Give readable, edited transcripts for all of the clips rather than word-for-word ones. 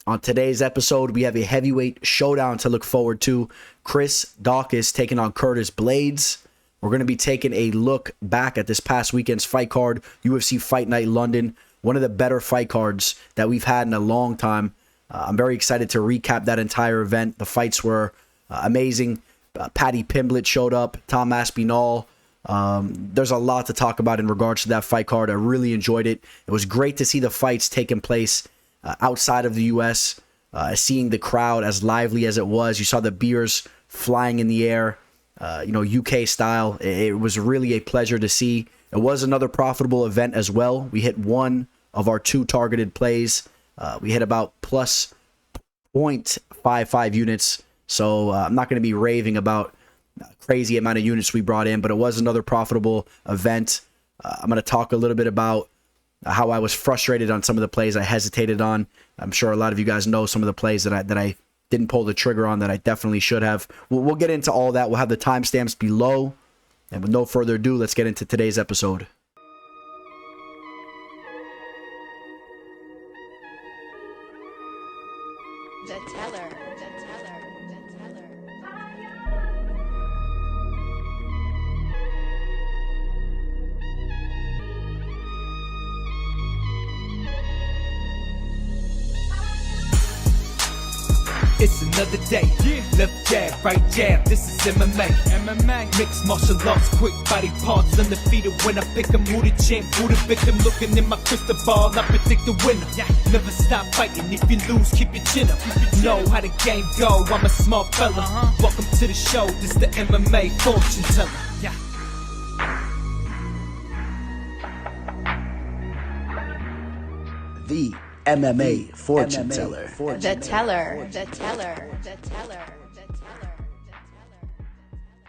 On today's episode, we have a heavyweight showdown to look forward to. Chris Daukaus taking on Curtis Blaydes. We're going to be taking a look back at this past weekend's fight card, UFC Fight Night London, one of the better fight cards that we've had in a long time. I'm very excited to recap that entire event. The fights were amazing. Paddy Pimblett showed up, Tom Aspinall. There's a lot to talk about in regards to that fight card. I really enjoyed it. It was great to see the fights taking place outside of the U.S., seeing the crowd as lively as it was. You saw the beers flying in the air, UK style. It was really a pleasure to see. It was another profitable event as well. We hit one of our two targeted plays. We hit about plus 0.55 units. So I'm not going to be raving about crazy amount of units we brought in, but it was another profitable event. I'm going to talk a little bit about how I was frustrated on some of the plays I hesitated on. I'm sure a lot of you guys know some of the plays that I didn't pull the trigger on that I definitely should have. We'll get into all that. We'll have the timestamps below. And with no further ado, let's get into today's episode. The teller. It's another day. Left jab, right jab. This is MMA. Mixed martial arts, quick body parts, undefeated when I pick 'em. Who the champ, who the victim? Looking in my crystal ball, I predict the winner. Never stop fighting. If you lose, keep your chin up. Know how the game go. I'm a smart fella. Welcome to the show. This the MMA fortune teller. The MMA fortune teller. The teller.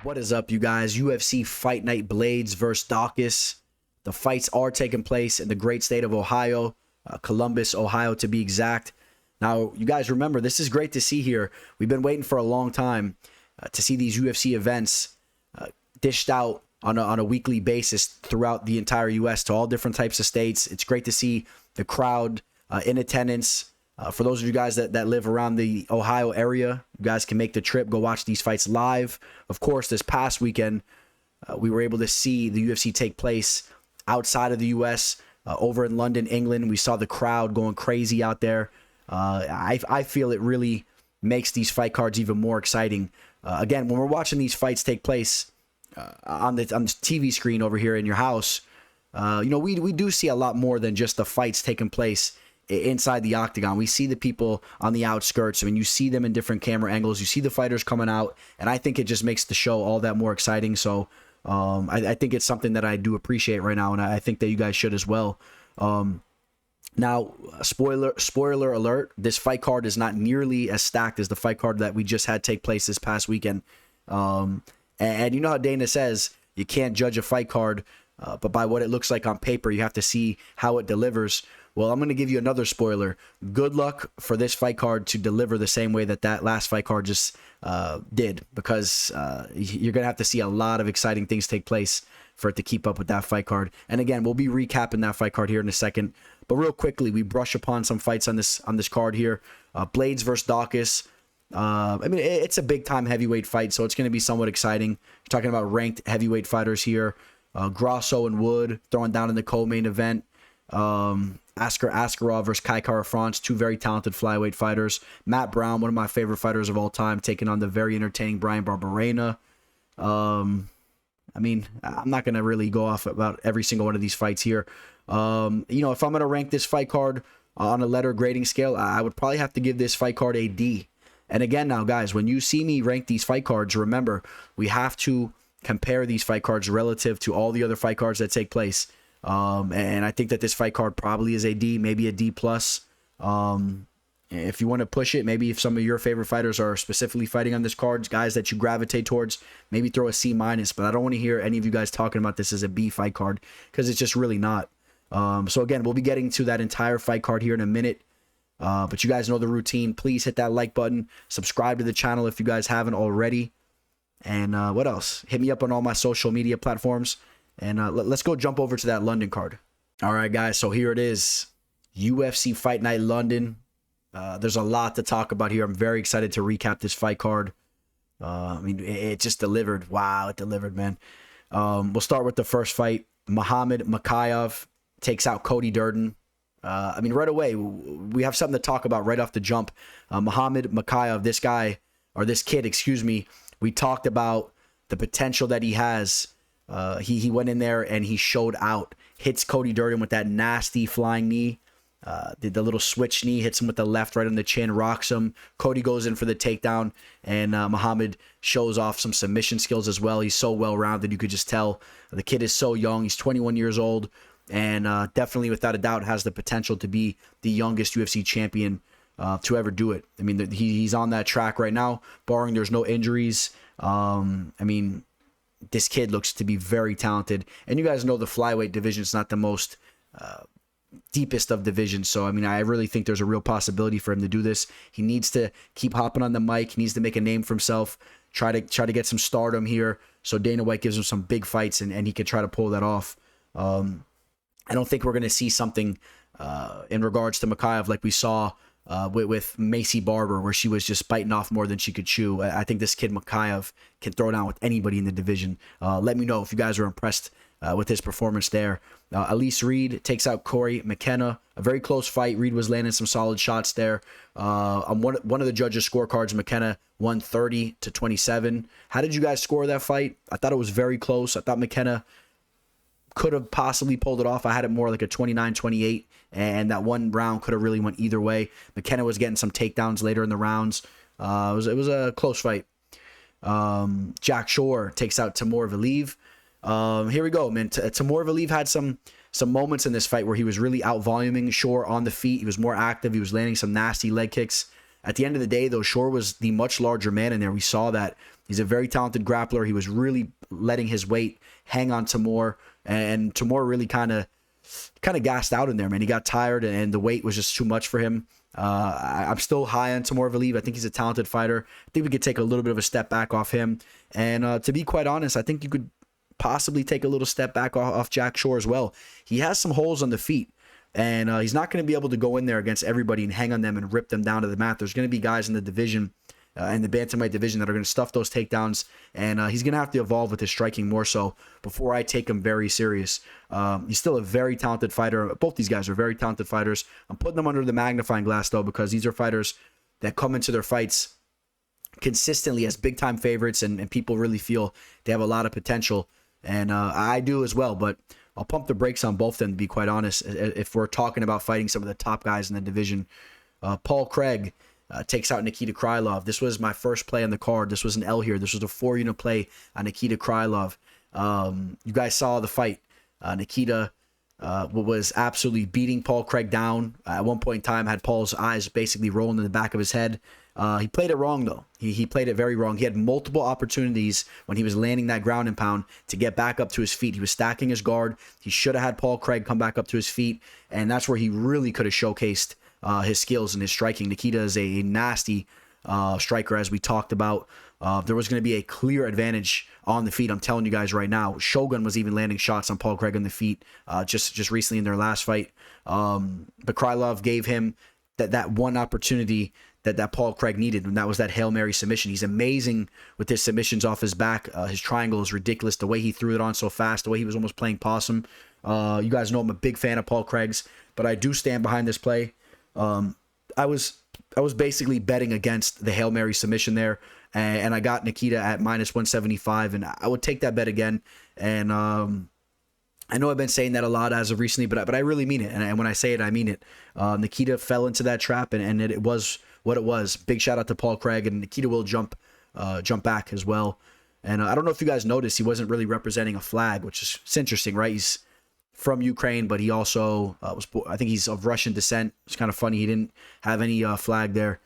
What is up, you guys? UFC Fight Night Blaydes versus Daukaus. The fights are taking place in the great state of Ohio, Columbus, Ohio to be exact. Now, you guys remember, this is great to see here. We've been waiting for a long time to see these UFC events dished out on a weekly basis throughout the entire U.S. to all different types of states. It's great to see the crowd in attendance. For those of you guys that live around the Ohio area, you guys can make the trip, go watch these fights live. Of course, this past weekend, we were able to see the UFC take place outside of the U.S., over in London, England. We saw the crowd going crazy out there. I feel it really makes these fight cards even more exciting. Again, when we're watching these fights take place on the TV screen over here in your house, we do see a lot more than just the fights taking place inside the octagon. We see the people on the outskirts. I mean, you see them in different camera angles. You see the fighters coming out, and I think it just makes the show all that more exciting. So I think it's something that I do appreciate right now, and I think that you guys should as well. Now, spoiler alert, this fight card is not nearly as stacked as the fight card that we just had take place this past weekend. And you know how Dana says you can't judge a fight card but by what it looks like on paper. You have to see how it delivers. Well, I'm going to give you another spoiler. Good luck for this fight card to deliver the same way that last fight card just did, because you're going to have to see a lot of exciting things take place for it to keep up with that fight card. And again, we'll be recapping that fight card here in a second. But real quickly, we brush upon some fights on this card here. Blaydes versus Daukaus. I mean, it's a big-time heavyweight fight, so it's going to be somewhat exciting. You're talking about ranked heavyweight fighters here. Grasso and Wood throwing down in the co-main event. Askarov versus Kai Kara-France, two very talented flyweight fighters. Matt Brown, one of my favorite fighters of all time, taking on the very entertaining Bryan Barberena. I mean, I'm not going to really go off about every single one of these fights here. If I'm going to rank this fight card on a letter grading scale, I would probably have to give this fight card a D. And again, now, guys, when you see me rank these fight cards, remember, we have to compare these fight cards relative to all the other fight cards that take place. And I think that this fight card probably is a D, maybe a D+. If you want to push it, maybe if some of your favorite fighters are specifically fighting on this card, guys that you gravitate towards, maybe throw a C-. But I don't want to hear any of you guys talking about this as a B fight card, because it's just really not. So again, we'll be getting to that entire fight card here in a minute. But you guys know the routine. Please hit that like button. Subscribe to the channel if you guys haven't already. And what else? Hit me up on all my social media platforms. And let's go jump over to that London card. All right, guys. So here it is. UFC Fight Night London. There's a lot to talk about here. I'm very excited to recap this fight card. I mean, it just delivered. Wow, it delivered, man. We'll start with the first fight. Muhammad Mokaev takes out Cody Durden. I mean, right away, we have something to talk about right off the jump. Muhammad Mokaev, this kid, excuse me, we talked about the potential that he has. He went in there and he showed out. Hits Cody Durden with that nasty flying knee. Did the little switch knee, hits him with the left right on the chin, rocks him. Cody goes in for the takedown, and Muhammad shows off some submission skills as well. He's so well-rounded, you could just tell. The kid is so young. He's 21 years old, and definitely, without a doubt, has the potential to be the youngest UFC champion to ever do it. I mean, he's on that track right now, barring there's no injuries. I mean, this kid looks to be very talented, and you guys know the flyweight division is not the most deepest of divisions, so I mean, I really think there's a real possibility for him to do this. He needs to keep hopping on the mic. He needs to make a name for himself, try to get some stardom here, so Dana White gives him some big fights and he can try to pull that off. I don't think we're going to see something in regards to Mokaev like we saw with Macy Barber, where she was just biting off more than she could chew. I think this kid Mokaev can throw down with anybody in the division. Let me know if you guys are impressed with his performance there. Elise Reed takes out Corey McKenna. A very close fight. Reed was landing some solid shots there. On one of the judges' scorecards, McKenna won 30-27. How did you guys score that fight? I thought it was very close. I thought McKenna could have possibly pulled it off. I had it more like a 29-28, and that one round could have really went either way. McKenna was getting some takedowns later in the rounds. It was a close fight. Jack Shore takes out Timur Valiev. Here we go, man. Timur Valiev had some moments in this fight where he was really out-voluming Shore on the feet. He was more active. He was landing some nasty leg kicks. At the end of the day, though, Shore was the much larger man in there. We saw that. He's a very talented grappler. He was really letting his weight hang on Timur, and Timur really kind of gassed out in there, man. He got tired, and the weight was just too much for him. I'm still high on Timur Valiev. I think he's a talented fighter. I think we could take a little bit of a step back off him. And to be quite honest, I think you could possibly take a little step back off Jack Shore as well. He has some holes on the feet, and he's not going to be able to go in there against everybody and hang on them and rip them down to the mat. There's going to be guys in the division, in the bantamweight division, that are going to stuff those takedowns, and he's going to have to evolve with his striking more so before I take him very serious. He's still a very talented fighter. Both these guys are very talented fighters. I'm putting them under the magnifying glass, though, because these are fighters that come into their fights consistently as big-time favorites, and people really feel they have a lot of potential. And I do as well, but I'll pump the brakes on both of them, to be quite honest, if we're talking about fighting some of the top guys in the division. Paul Craig takes out Nikita Krylov. This was my first play on the card. This was an L here. This was a 4-unit play on Nikita Krylov. You guys saw the fight. Nikita was absolutely beating Paul Craig down. At one point in time, had Paul's eyes basically rolling in the back of his head. He played it wrong, though. He played it very wrong. He had multiple opportunities when he was landing that ground and pound to get back up to his feet. He was stacking his guard. He should have had Paul Craig come back up to his feet, and that's where he really could have showcased his skills and his striking. Nikita is a nasty striker, as we talked about. There was going to be a clear advantage on the feet. I'm telling you guys right now. Shogun was even landing shots on Paul Craig on the feet just recently in their last fight. But Krylov gave him that one opportunity that Paul Craig needed, and that was that Hail Mary submission. He's amazing with his submissions off his back. His triangle is ridiculous. The way he threw it on so fast, the way he was almost playing possum. You guys know I'm a big fan of Paul Craig's, but I do stand behind this play. I was basically betting against the Hail Mary submission there, and I got Nikita at -175, and I would take that bet again. And I know I've been saying that a lot as of recently, but I really mean it. And when I say it, I mean it. Nikita fell into that trap, and it was what it was. Big shout out to Paul Craig, and Nikita will jump back as well. And I don't know if you guys noticed, he wasn't really representing a flag, which is it's interesting, right? He's from Ukraine, but he also I think he's of Russian descent. It's kind of funny he didn't have any flag there.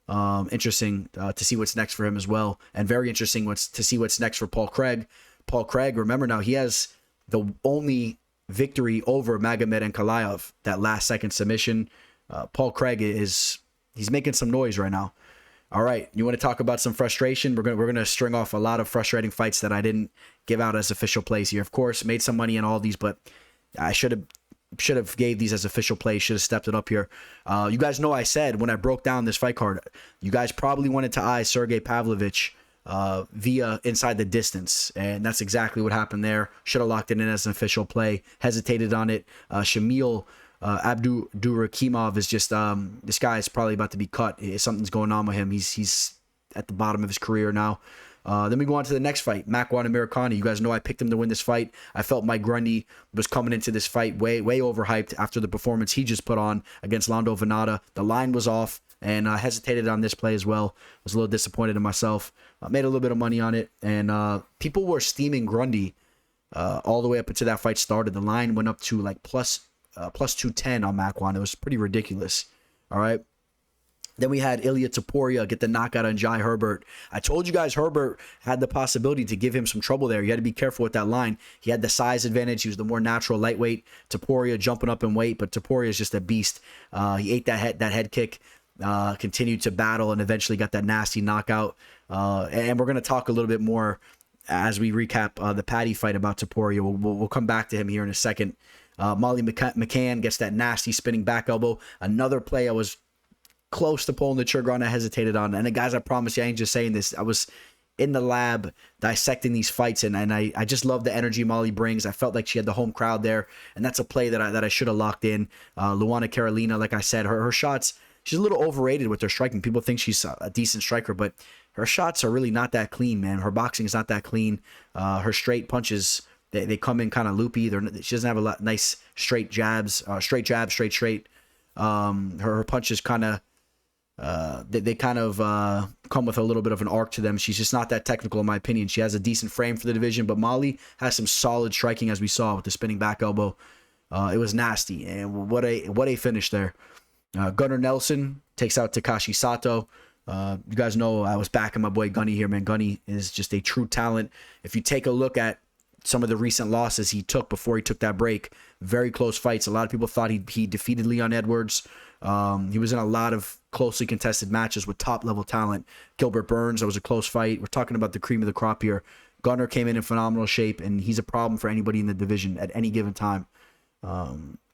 Interesting to see what's next for him as well, and very interesting to see what's next for Paul Craig. Paul Craig, remember now, he has the only victory over Magomed Ankalaev, that last second submission. Paul Craig he's making some noise right now. All right, you want to talk about some frustration? We're gonna string off a lot of frustrating fights that I didn't give out as official plays here. Of course, made some money in all these, but I should have should have gave these as official plays, should have stepped it up here. You guys know I said when I broke down this fight card, you guys probably wanted to eye Sergey Pavlovich via inside the distance, and that's exactly what happened there. Should have locked it in as an official play, hesitated on it. Shamil Abdurakimov is just this guy is probably about to be cut. Something's going on with him. He's at the bottom of his career now. Then we go on to the next fight, Makwan Amirkhani. You guys know I picked him to win this fight. I felt Mike Grundy was coming into this fight way overhyped after the performance he just put on against Lando Venata. The line was off, and I hesitated on this play as well. Was a little disappointed in myself. Made a little bit of money on it, and people were steaming Grundy all the way up until that fight started. The line went up to like plus 210 on Makwan. It was pretty ridiculous. All right. Then we had Ilia Topuria get the knockout on Jai Herbert. I told you guys Herbert had the possibility to give him some trouble there. You had to be careful with that line. He had the size advantage. He was the more natural lightweight. Topuria jumping up in weight, but Topuria is just a beast. He ate that head kick, continued to battle, and eventually got that nasty knockout. And we're going to talk a little bit more as we recap the Paddy fight about Topuria. We'll come back to him here in a second. Molly McCann gets that nasty spinning back elbow. Another play I was close to pulling the trigger on, I hesitated on. And guys, I promise you, I ain't just saying this. I was in the lab dissecting these fights, and I just love the energy Molly brings. I felt like she had the home crowd there, and that's a play that I should have locked in. Luana Carolina, like I said, her shots, she's a little overrated with her striking. People think she's a decent striker, but her shots are really not that clean, man. Her boxing is not that clean. Her straight punches, they come in kind of loopy. She doesn't have a lot nice straight jabs, straight jabs, straight. Her punches kind of they kind of come with a little bit of an arc to them. She's just not that technical, in my opinion. She has a decent frame for the division, but Molly has some solid striking, as we saw with the spinning back elbow. It was nasty, and what a finish there. Gunnar Nelson takes out Takashi Sato. You guys know I was backing my boy Gunny here, man. Gunny is just a true talent. If you take a look at some of the recent losses he took before he took that break, very close fights. A lot of people thought he defeated Leon Edwards. He was in a lot of closely contested matches with top-level talent. Gilbert Burns, that was a close fight. We're talking about the cream of the crop here. Gunnar came in phenomenal shape, and he's a problem for anybody in the division at any given time.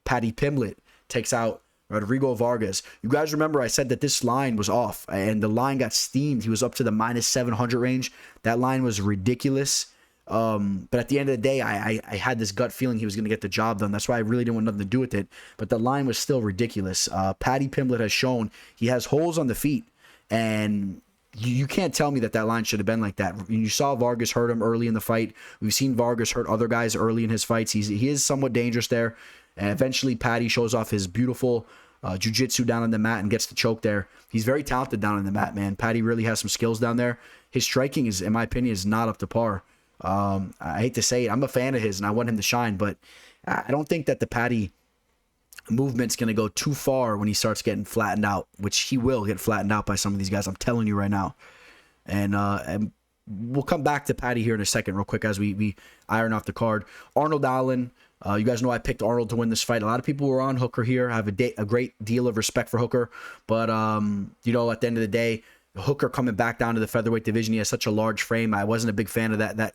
Paddy Pimblett takes out Rodrigo Vargas. You guys remember I said that this line was off, and the line got steamed. He was up to the minus 700 range. That line was ridiculous. But at the end of the day, I had this gut feeling he was going to get the job done. That's why I really didn't want nothing to do with it. But the line was still ridiculous. Paddy Pimblett has shown he has holes on the feet, and you can't tell me that line should have been like that. You saw Vargas hurt him early in the fight. We've seen Vargas hurt other guys early in his fights. He is somewhat dangerous there. And eventually, Paddy shows off his beautiful jiu-jitsu down on the mat and gets the choke there. He's very talented down on the mat, man. Paddy really has some skills down there. His striking is, in my opinion, is not up to par. I hate to say it. I'm a fan of his, and I want him to shine, but I don't think that the Paddy movement's going to go too far when he starts getting flattened out, which he will get flattened out by some of these guys. I'm telling you right now. And we'll come back to Paddy here in a second real quick as we iron off the card. Arnold Allen. You guys know I picked Arnold to win this fight. A lot of people were on Hooker here. I have a great deal of respect for Hooker. But, at the end of the day, Hooker coming back down to the featherweight division, he has such a large frame. I wasn't a big fan of that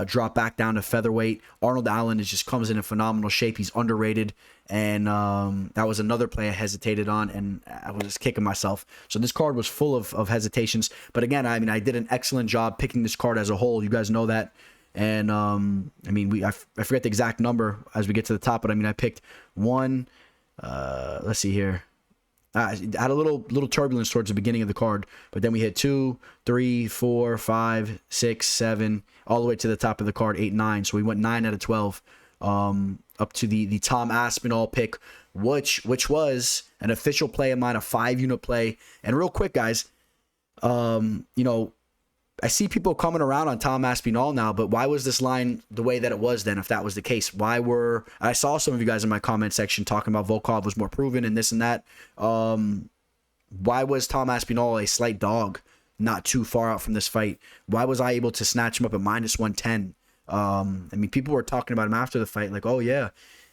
drop back down to featherweight. Arnold Allen just comes in phenomenal shape. He's underrated. And that was another play I hesitated on, and I was just kicking myself. So this card was full of hesitations. But again, I did an excellent job picking this card as a whole. You guys know that. And I forget the exact number as we get to the top, but I picked one. Let's see here. I had a little turbulence towards the beginning of the card, but then we hit 2, 3, 4, 5, 6, 7, all the way to the top of the card, 8, 9. So we went 9 out of 12, up to the Tom Aspinall pick, which was an official play of mine, a 5-unit play. And real quick, guys, I see people coming around on Tom Aspinall now, but why was this line the way that it was then, if that was the case? I saw some of you guys in my comment section talking about Volkov was more proven and this and that. Why was Tom Aspinall a slight dog not too far out from this fight? Why was I able to snatch him up at minus 110? People were talking about him after the fight, like, oh yeah,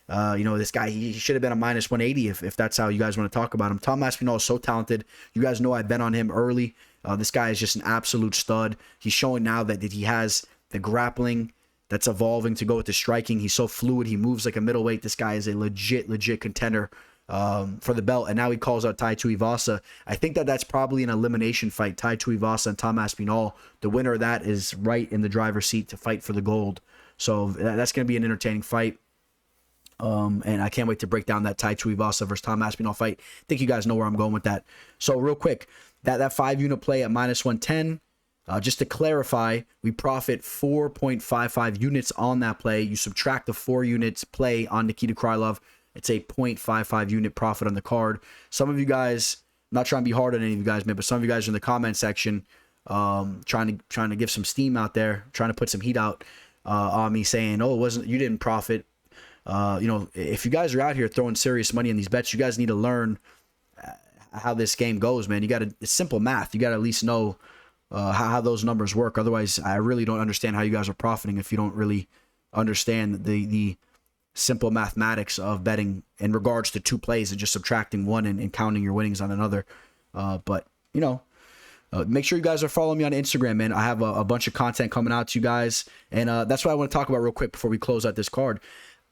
this guy, he should have been a minus 180 if that's how you guys want to talk about him. Tom Aspinall is so talented. You guys know I bet on him early. This guy is just an absolute stud. He's showing now that he has the grappling, that's evolving to go with the striking. He's so fluid. He moves like a middleweight. This guy is a legit contender for the belt. And now he calls out Tai Tuivasa. I think that's probably an elimination fight. Tai Tuivasa and Tom Aspinall. The winner of that is right in the driver's seat to fight for the gold. So that's going to be an entertaining fight. And I can't wait to break down that Tai Tuivasa versus Tom Aspinall fight. I think you guys know where I'm going with that. So real quick, that 5-unit play at -110. Just to clarify, we profit 4.55 units on that play. You subtract the 4 units play on Nikita Krylov. It's a 0.55 unit profit on the card. Some of you guys, I'm not trying to be hard on any of you guys, man, but some of you guys are in the comment section trying to give some steam out there, trying to put some heat out on me saying, oh, you didn't profit. If you guys are out here throwing serious money in these bets, you guys need to learn how this game goes, man. It's simple math. You got to at least know how those numbers work. Otherwise, I really don't understand how you guys are profiting if you don't really understand the simple mathematics of betting in regards to 2 plays and just subtracting one and counting your winnings on another. But make sure you guys are following me on Instagram, man. I have a bunch of content coming out to you guys, and that's what I want to talk about real quick before we close out this card.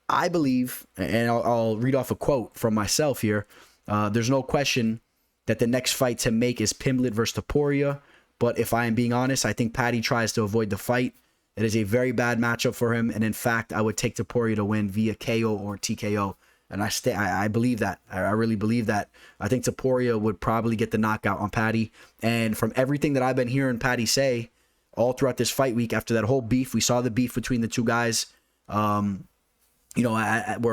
I believe, and I'll read off a quote from myself here, there's no question that the next fight to make is Pimblett versus Topuria. But if I am being honest, I think Paddy tries to avoid the fight. It is a very bad matchup for him. And in fact, I would take Topuria to win via KO or TKO. And I believe that. I really believe that. I think Topuria would probably get the knockout on Paddy. And from everything that I've been hearing Paddy say all throughout this fight week, after that whole beef, we saw the beef between the two guys. Where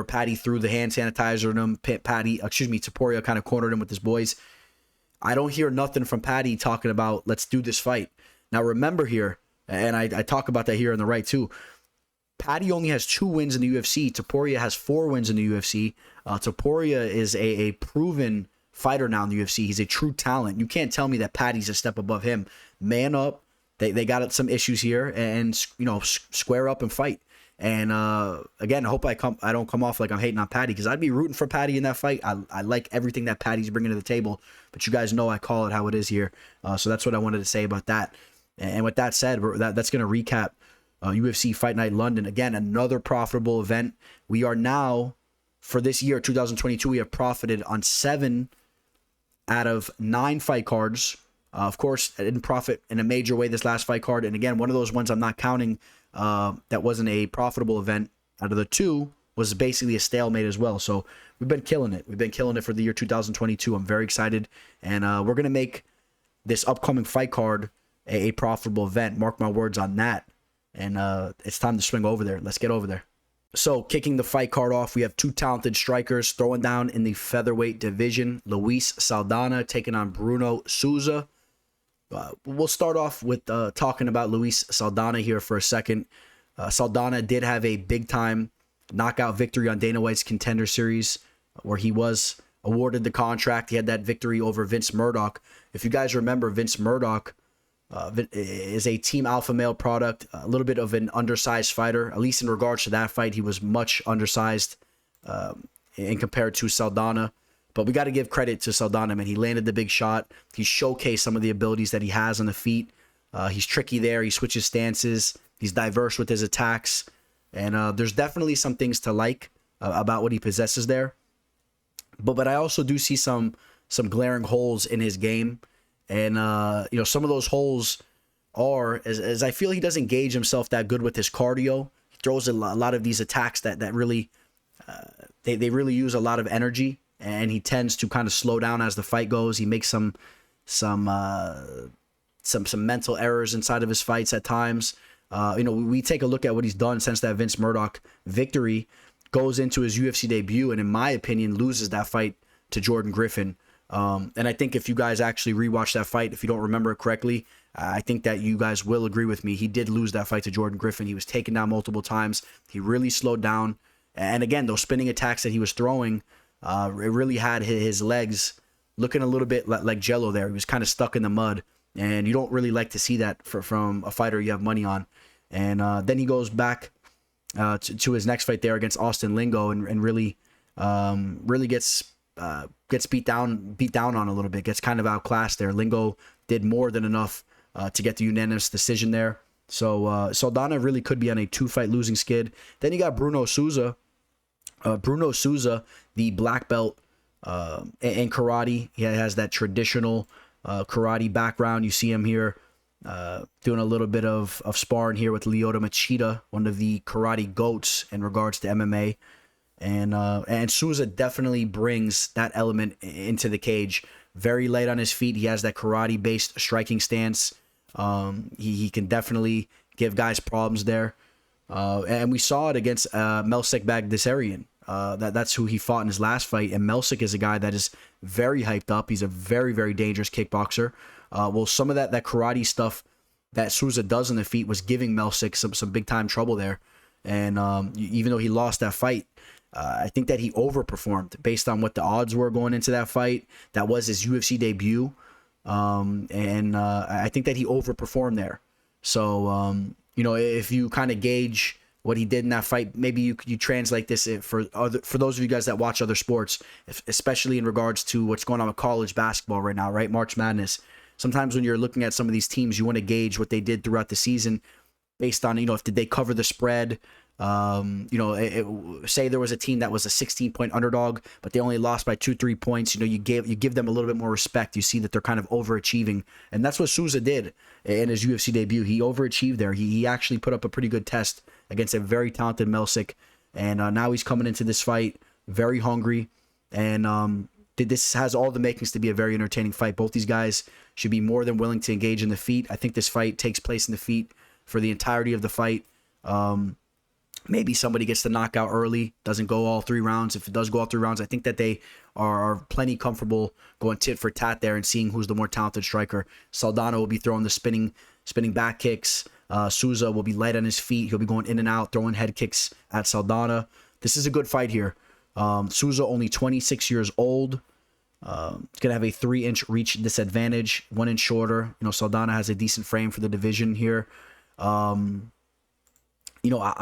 Paddy threw the hand sanitizer at him. Topuria kind of cornered him with his boys. I don't hear nothing from Paddy talking about, let's do this fight. Now, remember here, and I talk about that here on the right too, Paddy only has 2 wins in the UFC. Topuria has 4 wins in the UFC. Topuria is a proven fighter now in the UFC. He's a true talent. You can't tell me that Paddy's a step above him. Man up. They got some issues here, and square up and fight. And again, I hope I don't come off like I'm hating on Paddy, because I'd be rooting for Paddy in that fight. I like everything that Paddy's bringing to the table, but you guys know I call it how it is here. So that's what I wanted to say about that. And with that said, that's going to recap UFC Fight Night London. Again, another profitable event. We are now, for this year, 2022, we have profited on 7 out of 9 fight cards. Of course, I didn't profit in a major way this last fight card. And again, one of those ones I'm not counting that wasn't a profitable event. Out of the 2 was basically a stalemate as well. So we've been killing it. We've been killing it for the year 2022. I'm very excited. And we're going to make this upcoming fight card a profitable event. Mark my words on that. And it's time to swing over there. Let's get over there. So kicking the fight card off, we have 2 talented strikers throwing down in the featherweight division. Luis Saldana taking on Bruno Souza. We'll start off with talking about Luis Saldana here for a second. Saldana did have a big-time knockout victory on Dana White's Contender Series, where he was awarded the contract. He had that victory over Vince Murdoch. If you guys remember, Vince Murdoch is a Team Alpha Male product, a little bit of an undersized fighter. At least in regards to that fight, he was much undersized in compared to Saldana. But we got to give credit to Saldana, man. He landed the big shot. He showcased some of the abilities that he has on the feet. He's tricky there. He switches stances. He's diverse with his attacks. And there's definitely some things to like about what he possesses there. But I also do see some glaring holes in his game. And, some of those holes are, as I feel he doesn't engage himself that good with his cardio. He throws a lot of these attacks that really, they really use a lot of energy. And he tends to kind of slow down as the fight goes. He makes some mental errors inside of his fights at times. We take a look at what he's done since that Vince Murdoch victory, goes into his UFC debut, and in my opinion, loses that fight to Jordan Griffin. And I think if you guys actually rewatch that fight, if you don't remember it correctly, I think that you guys will agree with me. He did lose that fight to Jordan Griffin. He was taken down multiple times. He really slowed down. And again, those spinning attacks that he was throwing, it really had his legs looking a little bit like Jello there. He was kind of stuck in the mud, and you don't really like to see that from a fighter you have money on. And then he goes back to his next fight there against Austin Lingo and really gets beat down on a little bit, gets kind of outclassed there. Lingo did more than enough to get the unanimous decision there. So Saldana really could be on a 2-fight losing skid. Then you got Bruno Souza. Bruno Souza, the black belt in karate. He has that traditional karate background. You see him here doing a little bit of sparring here with Lyoto Machida, one of the karate goats in regards to MMA. And Souza definitely brings that element into the cage. Very light on his feet. He has that karate-based striking stance. He can definitely give guys problems there. And we saw it against Melsik Bagdasaryan. That's who he fought in his last fight. And Melsik is a guy that is very hyped up. He's a very, very dangerous kickboxer. Well, some of that karate stuff that Souza does on the feet was giving Melsik some big-time trouble there. And even though he lost that fight, I think that he overperformed based on what the odds were going into that fight. That was his UFC debut. I think that he overperformed there. So, if you kind of gauge what he did in that fight, maybe you translate this for those of you guys that watch other sports, especially in regards to what's going on with college basketball right now, right? March Madness. Sometimes when you're looking at some of these teams, you want to gauge what they did throughout the season based on, if did they cover the spread. Say there was a team that was a 16-point underdog, but they only lost by 2-3 points. You give them a little bit more respect. You see that they're kind of overachieving, and that's what Souza did in his UFC debut. He overachieved there. He actually put up a pretty good test against a very talented Melsik, and now he's coming into this fight very hungry, and this has all the makings to be a very entertaining fight. Both these guys should be more than willing to engage in the feet. I think this fight takes place in the feet for the entirety of the fight. Maybe somebody gets the knockout early, doesn't go all 3 rounds. If it does go all 3 rounds, I think that they are plenty comfortable going tit for tat there and seeing who's the more talented striker. Saldana will be throwing the spinning back kicks. Souza will be light on his feet. He'll be going in and out, throwing head kicks at Saldana. This is a good fight here. Souza only 26 years old. He's going to have a 3-inch reach disadvantage, 1 inch shorter. Saldana has a decent frame for the division here. I'm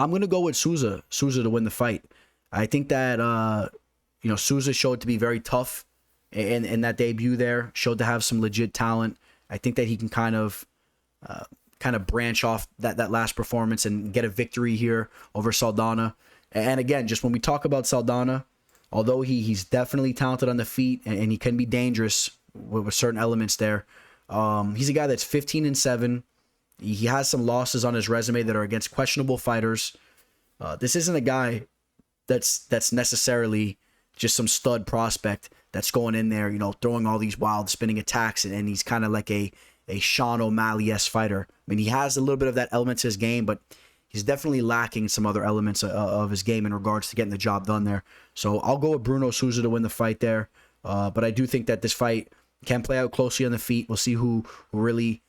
going to go with Souza to win the fight. I think that, Souza showed to be very tough in that debut there, showed to have some legit talent. I think that he can kind of branch off that last performance and get a victory here over Saldana. And again, just when we talk about Saldana, although he's definitely talented on the feet and he can be dangerous with certain elements there, he's a guy that's 15-7. He has some losses on his resume that are against questionable fighters. This isn't a guy that's necessarily just some stud prospect that's going in there, throwing all these wild spinning attacks, and he's kind of like a Sean O'Malley-esque fighter. I mean, he has a little bit of that element to his game, but he's definitely lacking some other elements of his game in regards to getting the job done there. So I'll go with Bruno Souza to win the fight there. But I do think that this fight can play out closely on the feet. We'll see who really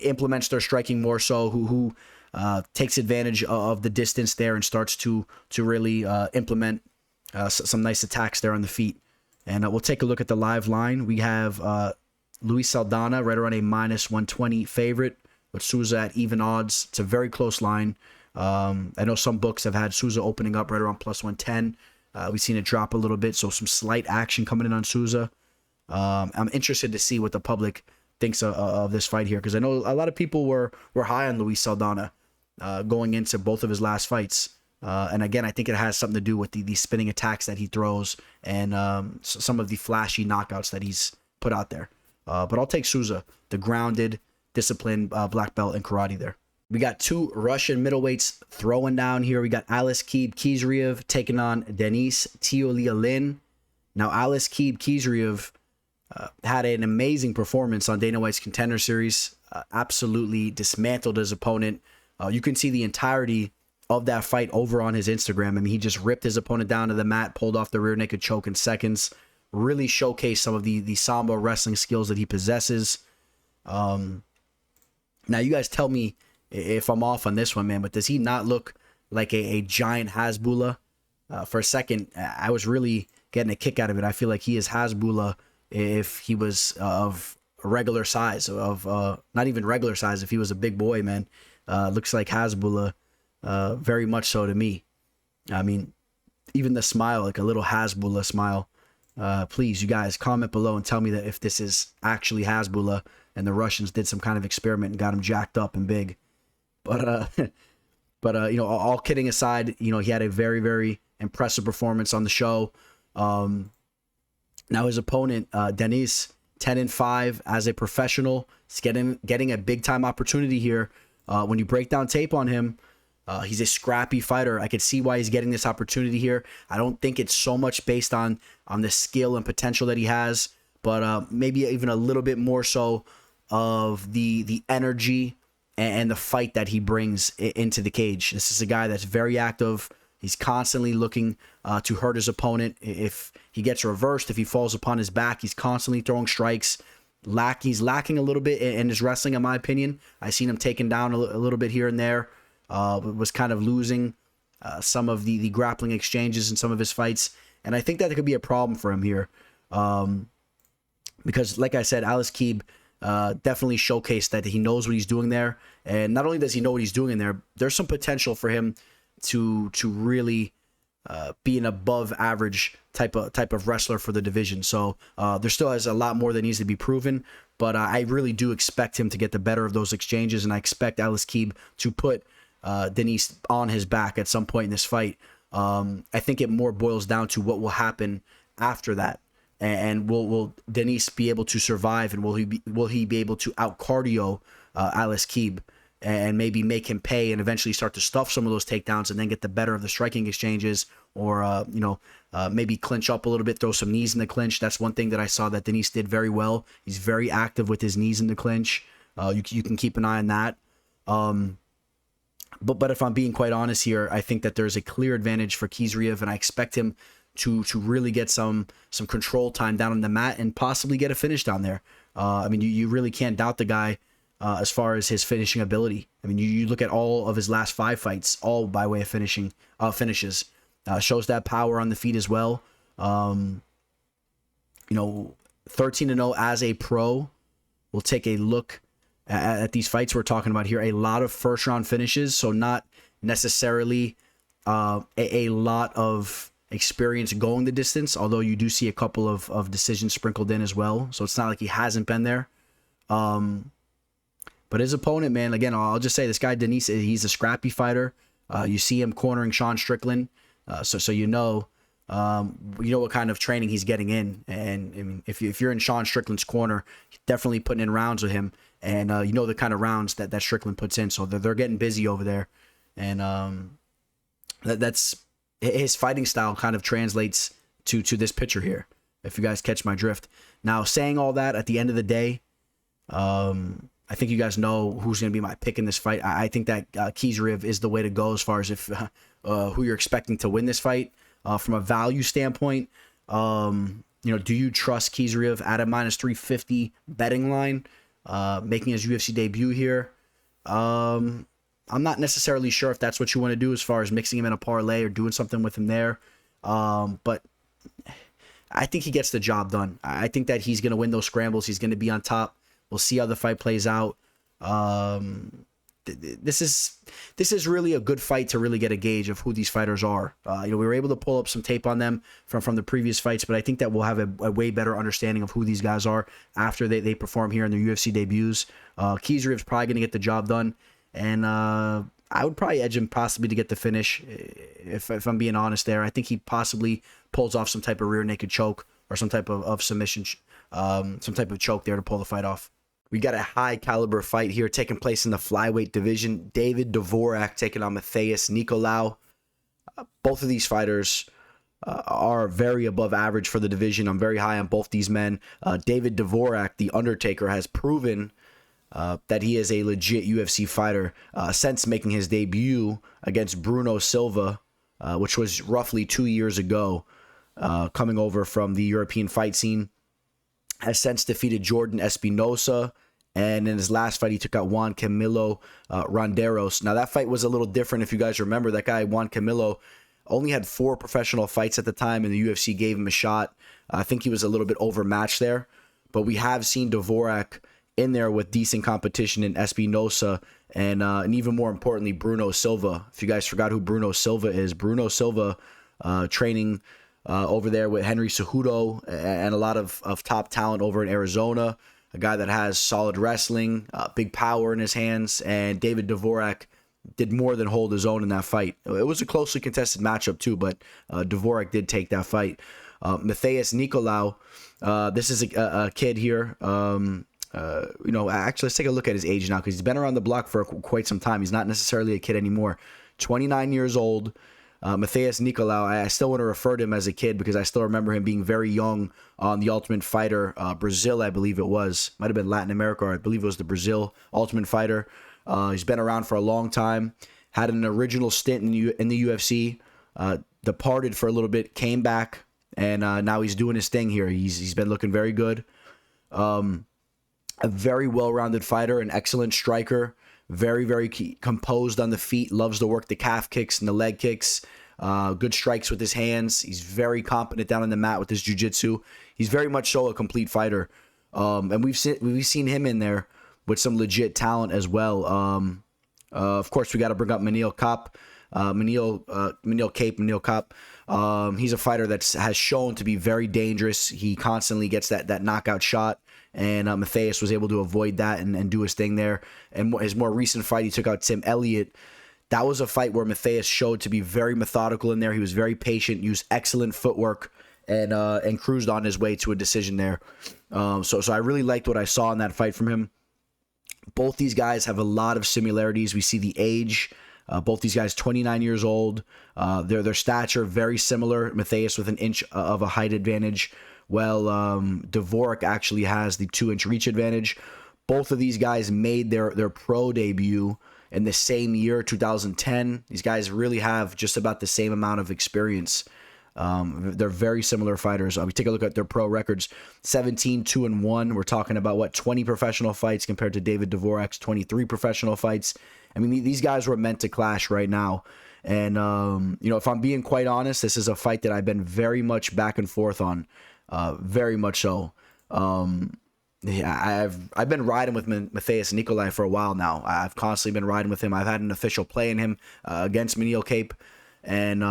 implements their striking more so, who takes advantage of the distance there and starts to really implement some nice attacks there on the feet. And we'll take a look at the live line. We have Luis Saldana right around a -120 favorite, with Souza at even odds. It's a very close line. I know some books have had Souza opening up right around +110. We've seen it drop a little bit, so some slight action coming in on Souza. I'm interested to see what the public thinks of this fight here, because I know a lot of people were high on Luis Saldana going into both of his last fights. And again, I think it has something to do with the spinning attacks that he throws and some of the flashy knockouts that he's put out there. But I'll take Souza, the grounded, disciplined black belt in karate there. We got 2 Russian middleweights throwing down here. We got Aleksei Khizriev taking on Denis Tiuliulin. Now, Aleksei Khizriev had an amazing performance on Dana White's Contender Series. Absolutely dismantled his opponent. You can see the entirety of that fight over on his Instagram. I mean, he just ripped his opponent down to the mat, pulled off the rear naked choke in seconds, really showcased some of the Sambo wrestling skills that he possesses. Now, you guys tell me if I'm off on this one, man, but does he not look like a giant Hasbulla? For a second, I was really getting a kick out of it. I feel like he is Hasbulla if he was of regular size, not even regular size, if he was a big boy, man. Looks like Hasbulla, very much so to me. I mean, even the smile, like a little Hasbulla smile. Please, you guys, comment below and tell me that if this is actually Hasbulla and the Russians did some kind of experiment and got him jacked up and big. But you know, all kidding aside, you know, he had a very, very impressive performance on the show. Now his opponent, Denis, 10-5 as a professional. He's getting a big time opportunity here. When you break down tape on him, he's a scrappy fighter. I could see why he's getting this opportunity here. I don't think it's so much based on the skill and potential that he has, but maybe even a little bit more so of the energy and the fight that he brings into the cage. This is a guy that's very active. He's constantly looking to hurt his opponent. If he gets reversed, if he falls upon his back, he's constantly throwing strikes. He's lacking a little bit in his wrestling, in my opinion. I've seen him taken down a little bit here and there. Was kind of losing some of the grappling exchanges in some of his fights. And I think that could be a problem for him here. Because, like I said, Aleksei definitely showcased that he knows what he's doing there. And not only does he know what he's doing in there, there's some potential for him to really be an above average type of wrestler for the division. So there still has a lot more that needs to be proven, but I really do expect him to get the better of those exchanges, and I expect Aleksei to put Denis on his back at some point in this fight. I think it more boils down to what will happen after that, and will Denis be able to survive, and will he be able to out cardio Aleksei and maybe make him pay and eventually start to stuff some of those takedowns and then get the better of the striking exchanges, or maybe clinch up a little bit, throw some knees in the clinch. That's one thing that I saw that Denis did very well. He's very active with his knees in the clinch. You can keep an eye on that. But if I'm being quite honest here, I think that there's a clear advantage for Khizriev, and I expect him to really get some control time down on the mat and possibly get a finish down there. I mean, you really can't doubt the guy as far as his finishing ability. I mean, you look at all of his last 5 fights, all by way of finishes. Shows that power on the feet as well. 13-0 as a pro. We'll take a look at these fights we're talking about here. A lot of first round finishes, so not necessarily a lot of experience going the distance, although you do see a couple of decisions sprinkled in as well. So it's not like he hasn't been there. But his opponent, man, again, I'll just say this guy, Denis, he's a scrappy fighter. You see him cornering Sean Strickland. So you know what kind of training he's getting in. And I mean, if you're in Sean Strickland's corner, definitely putting in rounds with him. And you know the kind of rounds that Strickland puts in. So they're getting busy over there. And that's his fighting style kind of translates to this picture here, if you guys catch my drift. Now, saying all that, at the end of the day, I think you guys know who's going to be my pick in this fight. I think that Khizriev is the way to go as far as if who you're expecting to win this fight. From a value standpoint, do you trust Khizriev at a -350 betting line, making his UFC debut here? I'm not necessarily sure if that's what you want to do as far as mixing him in a parlay or doing something with him there. But I think he gets the job done. I think that he's going to win those scrambles. He's going to be on top. We'll see how the fight plays out. This is really a good fight to really get a gauge of who these fighters are. We were able to pull up some tape on them from the previous fights, but I think that we'll have a way better understanding of who these guys are after they perform here in their UFC debuts. Khizriev's probably going to get the job done, and I would probably edge him possibly to get the finish, if I'm being honest there. I think he possibly pulls off some type of rear naked choke or some type of submission, some type of choke there to pull the fight off. We got a high caliber fight here taking place in the flyweight division. David Dvořák taking on Matheus Nicolau. Both of these fighters are very above average for the division. I'm very high on both these men. David Dvořák, the Undertaker, has proven that he is a legit UFC fighter since making his debut against Bruno Silva, which was roughly 2 years ago, coming over from the European fight scene. Has since defeated Jordan Espinosa, and in his last fight, he took out Juan Camilo Ronderos. Now, that fight was a little different. If you guys remember, that guy, Juan Camilo, only had 4 professional fights at the time, and the UFC gave him a shot. I think he was a little bit overmatched there, but we have seen Dvořák in there with decent competition in Espinosa, and even more importantly, Bruno Silva. If you guys forgot who Bruno Silva is, Bruno Silva training over there with Henry Cejudo and a lot of top talent over in Arizona. a guy that has solid wrestling, big power in his hands, and David Dvořák did more than hold his own in that fight. It was a closely contested matchup too, but Dvořák did take that fight. Matheus Nicolau, this is a kid here. Actually, let's take a look at his age now, because he's been around the block for quite some time. He's not necessarily a kid anymore. 29 years old. Matheus Nicolau, I still want to refer to him as a kid because I still remember him being very young on the Ultimate Fighter Brazil, I believe it was. Might have been Latin America, or I believe it was the Brazil Ultimate Fighter. He's been around for a long time. Had an original stint in the UFC. Departed for a little bit, came back, and now he's doing his thing here. He's been looking very good. A very well-rounded fighter, an excellent striker, very, very composed on the feet, loves to work the calf kicks and the leg kicks, good strikes with his hands. He's very competent down on the mat with his jiu-jitsu. He's very much so a complete fighter. And we've seen him in there with some legit talent as well. Of course, we got to bring up Manil Kape. He's a fighter that has shown to be very dangerous. He constantly gets that knockout shot, and Matheus was able to avoid that and do his thing there. And his more recent fight, he took out Tim Elliott. That was a fight where Matheus showed to be very methodical in there. He was very patient, used excellent footwork, and cruised on his way to a decision there. So I really liked what I saw in that fight from him. Both these guys have a lot of similarities. We see the age. Both these guys 29 years old. Their stature very similar. Matheus with an inch of a height advantage. Well, Dvořák actually has the 2-inch reach advantage. Both of these guys made their pro debut in the same year, 2010. These guys really have just about the same amount of experience. They're very similar fighters. We take a look at their pro records. 17-2-1. We're talking about 20 professional fights compared to David Dvořák's 23 professional fights. I mean, these guys were meant to clash right now. And, if I'm being quite honest, this is a fight that I've been very much back and forth on. Very much so. I've been riding with Matheus Nicolau for a while now. I've constantly been riding with him. I've had an official play in him against Manil Kape. And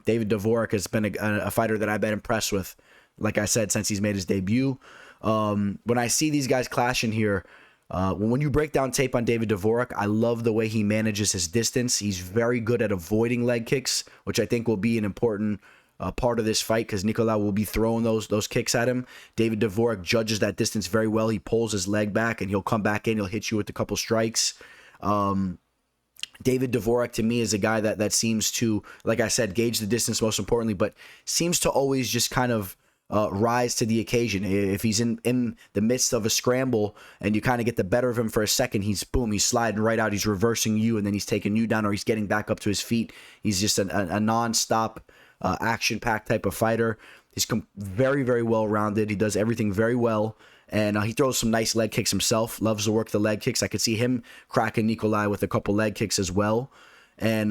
David Dvořák has been a fighter that I've been impressed with, like I said, since he's made his debut. When I see these guys clashing here, when you break down tape on David Dvořák, I love the way he manages his distance. He's very good at avoiding leg kicks, which I think will be an important part of this fight, because Nicolau will be throwing those kicks at him. David Dvořák judges that distance very well. He pulls his leg back, and he'll come back in. He'll hit you with a couple strikes. David Dvořák, to me, is a guy that seems to, like I said, gauge the distance most importantly, but seems to always just kind of rise to the occasion. If he's in the midst of a scramble and you kind of get the better of him for a second, he's sliding right out. He's reversing you, and then he's taking you down, or he's getting back up to his feet. He's just a non-stop action-packed type of fighter. He's very, very well-rounded. He does everything very well. And he throws some nice leg kicks himself. Loves to work the leg kicks. I could see him cracking Nicolau with a couple leg kicks as well. And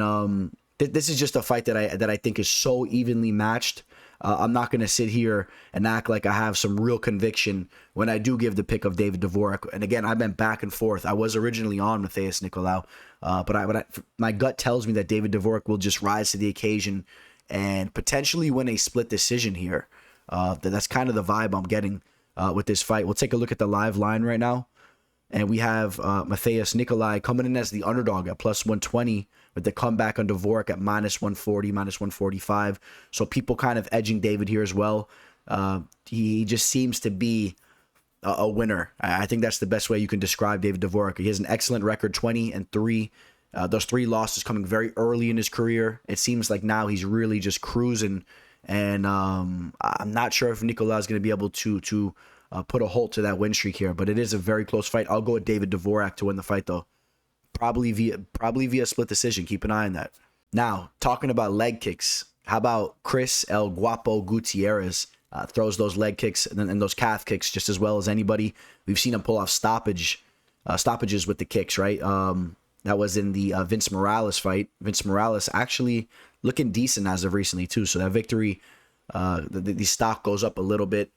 this is just a fight that I think is so evenly matched. I'm not going to sit here and act like I have some real conviction when I do give the pick of David Dvořák. And again, I've been back and forth. I was originally on Matheus Nicolau, but my gut tells me that David Dvořák will just rise to the occasion and potentially win a split decision here. That's kind of the vibe I'm getting with this fight. We'll take a look at the live line right now. And we have Matheus Nicolau coming in as the underdog at plus 120, with the comeback on Dvořák at minus 140, minus 145. So people kind of edging David here as well. He just seems to be a winner. I think that's the best way you can describe David Dvořák. He has an excellent record, 20-3. Those 3 losses coming very early in his career. It seems like now he's really just cruising. And I'm not sure if Nicolau is going to be able to put a halt to that win streak here. But it is a very close fight. I'll go with David Dvořák to win the fight, though. Probably via split decision. Keep an eye on that. Now, talking about leg kicks, how about Chris El Guapo Gutierrez? Throws those leg kicks and those calf kicks just as well as anybody. We've seen him pull off stoppages with the kicks, right? That was in the Vince Morales fight. Vince Morales actually looking decent as of recently too. So that victory, the stock goes up a little bit.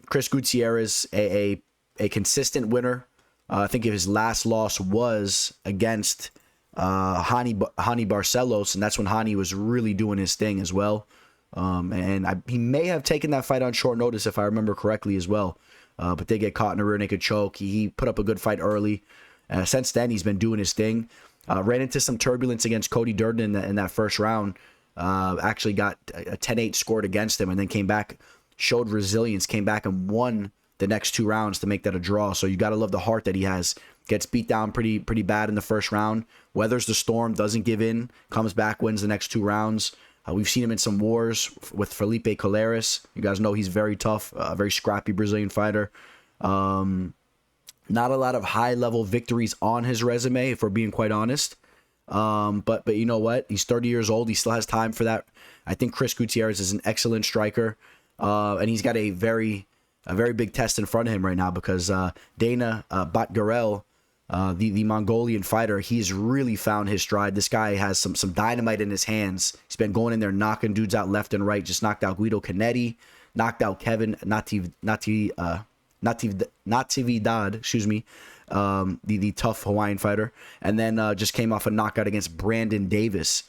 Chris Gutierrez, a consistent winner. I think his last loss was against Hani Barcelos, and that's when Hani was really doing his thing as well. He may have taken that fight on short notice, if I remember correctly as well. but they get caught in a rear naked choke. He put up a good fight early. Since then, he's been doing his thing. Ran into some turbulence against Cody Durden in that first round. Actually got a 10-8 scored against him, and then came back, showed resilience, came back and won the next 2 rounds to make that a draw. So you got to love the heart that he has. Gets beat down pretty bad in the first round, weathers the storm, doesn't give in, comes back, wins the next 2 rounds. We've seen him in some wars with Felipe Colares. You guys know he's very tough, a very scrappy Brazilian fighter. Not a lot of high-level victories on his resume, if we're being quite honest. But you know what? He's 30 years old. He still has time for that. I think Chris Gutierrez is an excellent striker, and he's got a very big test in front of him right now because Danaa Batgerel, the Mongolian fighter, he's really found his stride. This guy has some dynamite in his hands. He's been going in there knocking dudes out left and right. Just knocked out Guido Canetti, knocked out Kevin Natividad, the tough Hawaiian fighter, and then just came off a knockout against Brandon Davis.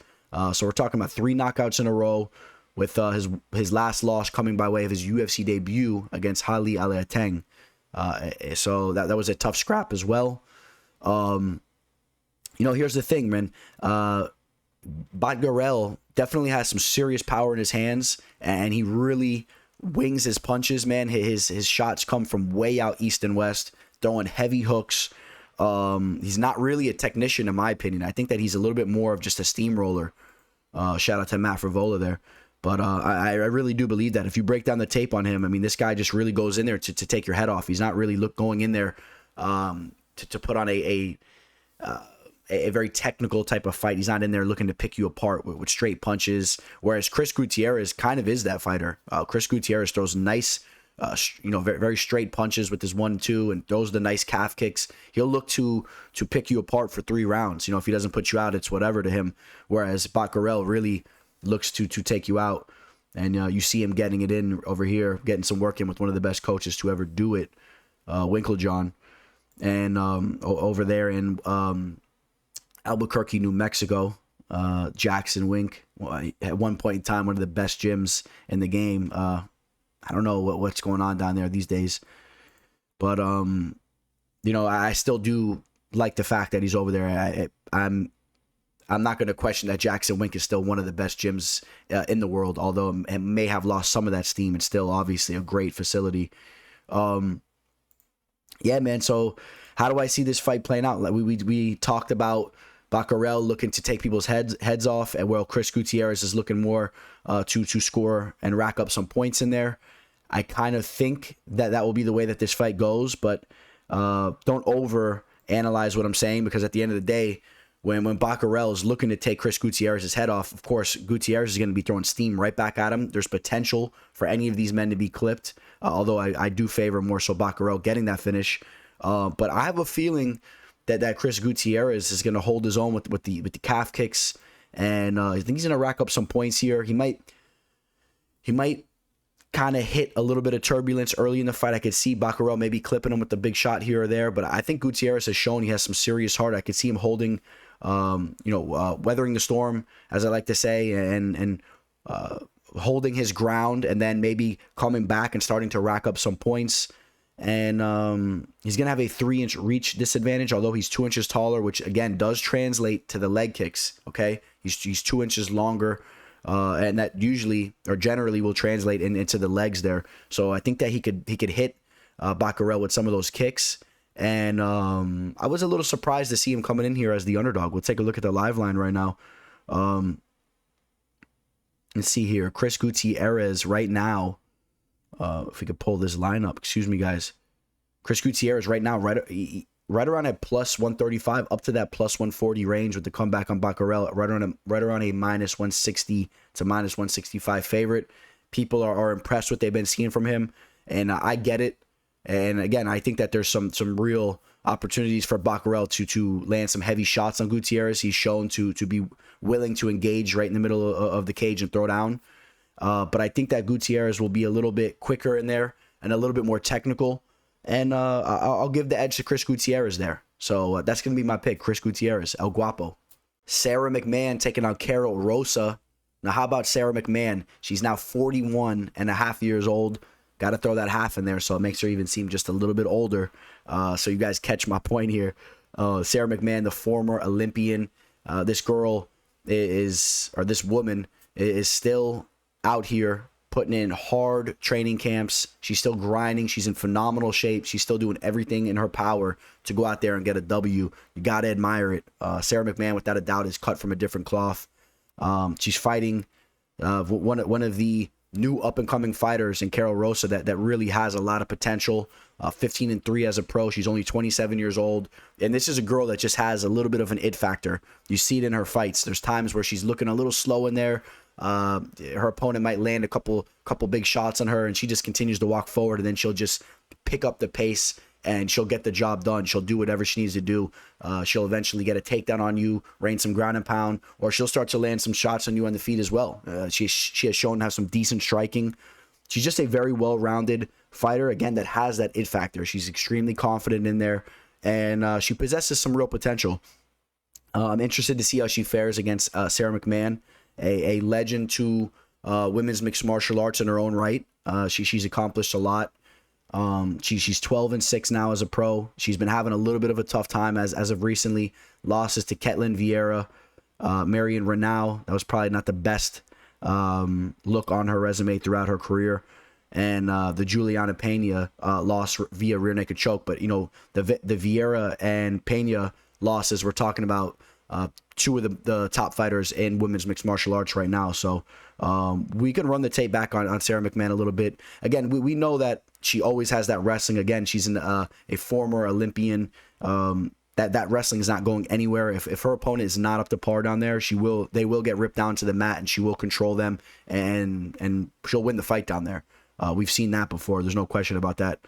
So we're talking about 3 knockouts in a row, with his last loss coming by way of his UFC debut against Hali Aliateng. So that was a tough scrap as well. Here's the thing, man. Batgerel definitely has some serious power in his hands, and he really wings his punches, man. His shots come from way out east and west, throwing heavy hooks. He's not really a technician, in my opinion. I think that he's a little bit more of just a steamroller. Shout out to Matt Frivola there. But I really do believe that if you break down the tape on him, I mean, this guy just really goes in there to take your head off. He's not really going in there to put on a very technical type of fight. He's not in there looking to pick you apart with straight punches. Whereas Chris Gutierrez kind of is that fighter. Chris Gutierrez throws nice, very, very straight punches with his 1-2 and throws the nice calf kicks. He'll look to pick you apart for 3 rounds. If he doesn't put you out, it's whatever to him. Whereas Batgerel really looks to take you out, and you see him getting it in over here, getting some work in with one of the best coaches to ever do it, Winklejohn, and over there in Albuquerque, New Mexico, Jackson Wink, at one point in time one of the best gyms in the game. I don't know what's going on down there these days, but I still do like the fact that he's over there. I'm not going to question that Jackson Wink is still one of the best gyms in the world, although it may have lost some of that steam. It's still obviously a great facility. Yeah, man. So how do I see this fight playing out? Like we talked about Batgerel looking to take people's heads off, and while Chris Gutierrez is looking more to score and rack up some points in there. I kind of think that will be the way that this fight goes, but don't over analyze what I'm saying, because at the end of the day, when Batgerel is looking to take Chris Gutierrez's head off, of course, Gutierrez is going to be throwing steam right back at him. There's potential for any of these men to be clipped, although I do favor more so Batgerel getting that finish. But I have a feeling that Chris Gutierrez is going to hold his own with the calf kicks, and I think he's going to rack up some points here. He might kind of hit a little bit of turbulence early in the fight. I could see Batgerel maybe clipping him with the big shot here or there, but I think Gutierrez has shown he has some serious heart. I could see him holding, weathering the storm, as I like to say, and holding his ground, and then maybe coming back and starting to rack up some points. And he's going to have a 3-inch reach disadvantage, although he's 2 inches taller, which again does translate to the leg kicks. Okay, he's 2 inches longer, and that usually or generally will translate into the legs there. So I think that he could hit Batgerel with some of those kicks. And I was a little surprised to see him coming in here as the underdog. We'll take a look at the live line right now. Let's see here. Chris Gutierrez right now. If we could pull this line up. Excuse me, guys. Chris Gutierrez right now, right around at plus 135, up to that plus 140 range with the comeback on Batgerel, right around a minus 160 to minus 165 favorite. People are impressed with what they've been seeing from him, and I get it. And again, I think that there's some real opportunities for Batgerel to land some heavy shots on Gutierrez. He's shown to be willing to engage right in the middle of the cage and throw down. But I think that Gutierrez will be a little bit quicker in there and a little bit more technical. And I'll give the edge to Chris Gutierrez there. So that's going to be my pick, Chris Gutierrez, El Guapo. Sara McMann taking on Karol Rosa. Now, how about Sara McMann? She's now 41 and a half years old. Got to throw that half in there so it makes her even seem just a little bit older. So you guys catch my point here. Sara McMann, the former Olympian, this girl this woman is still out here putting in hard training camps. She's still grinding. She's in phenomenal shape. She's still doing everything in her power to go out there and get a W. You got to admire it. Sara McMann, without a doubt, is cut from a different cloth. She's fighting one of the new up-and-coming fighters in Karol Rosa that really has a lot of potential. 15-3 as a pro. She's only 27 years old. And this is a girl that just has a little bit of an it factor. You see it in her fights. There's times where she's looking a little slow in there. Her opponent might land a couple big shots on her, and she just continues to walk forward, and then she'll just pick up the pace and she'll get the job done. She'll do whatever she needs to do. She'll eventually get a takedown on you, rain some ground and pound, or she'll start to land some shots on you on the feet as well. She has shown to have some decent striking. She's just a very well-rounded fighter, again, that has that it factor. She's extremely confident in there, and she possesses some real potential. I'm interested to see how she fares against Sara McMann, a legend to women's mixed martial arts in her own right. She's accomplished a lot. She's 12-6 now as a pro. She's been having a little bit of a tough time as of recently. Losses to Ketlin Vieira, Marion Renaud. That was probably not the best look on her resume throughout her career. And the Juliana Pena loss via rear naked choke. But, you know, the Vieira and Pena losses, we're talking about two of the top fighters in women's mixed martial arts right now. So we can run the tape back on Sara McMann a little bit. Again, we know that she always has that wrestling. Again, she's a former Olympian. That wrestling is not going anywhere. If her opponent is not up to par down there, they will get ripped down to the mat, and she will control them, and she'll win the fight down there. We've seen that before. There's no question about that.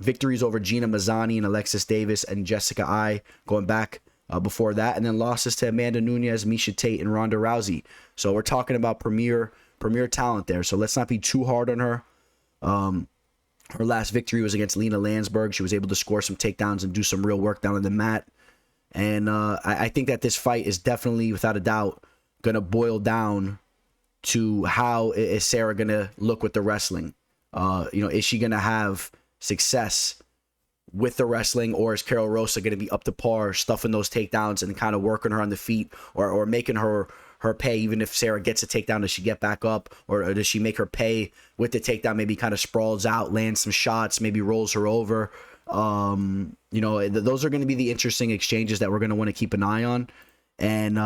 Victories over Gina Mazzani and Alexis Davis and Jessica Ai going back before that, and then losses to Amanda Nunes, Miesha Tate, and Ronda Rousey. So we're talking about premier talent there. So let's not be too hard on her. Her last victory was against Lena Landsberg. She was able to score some takedowns and do some real work down on the mat. And I think that this fight is definitely, without a doubt, going to boil down to how is Sara going to look with the wrestling. Is she going to have success with the wrestling, or is Karol Rosa going to be up to par, stuffing those takedowns and kind of working her on the feet, or making her pay? Even if Sara gets a takedown, does she get back up, or does she make her pay with the takedown? Maybe kind of sprawls out, lands some shots, maybe rolls her over. Those are going to be the interesting exchanges that we're going to want to keep an eye on. And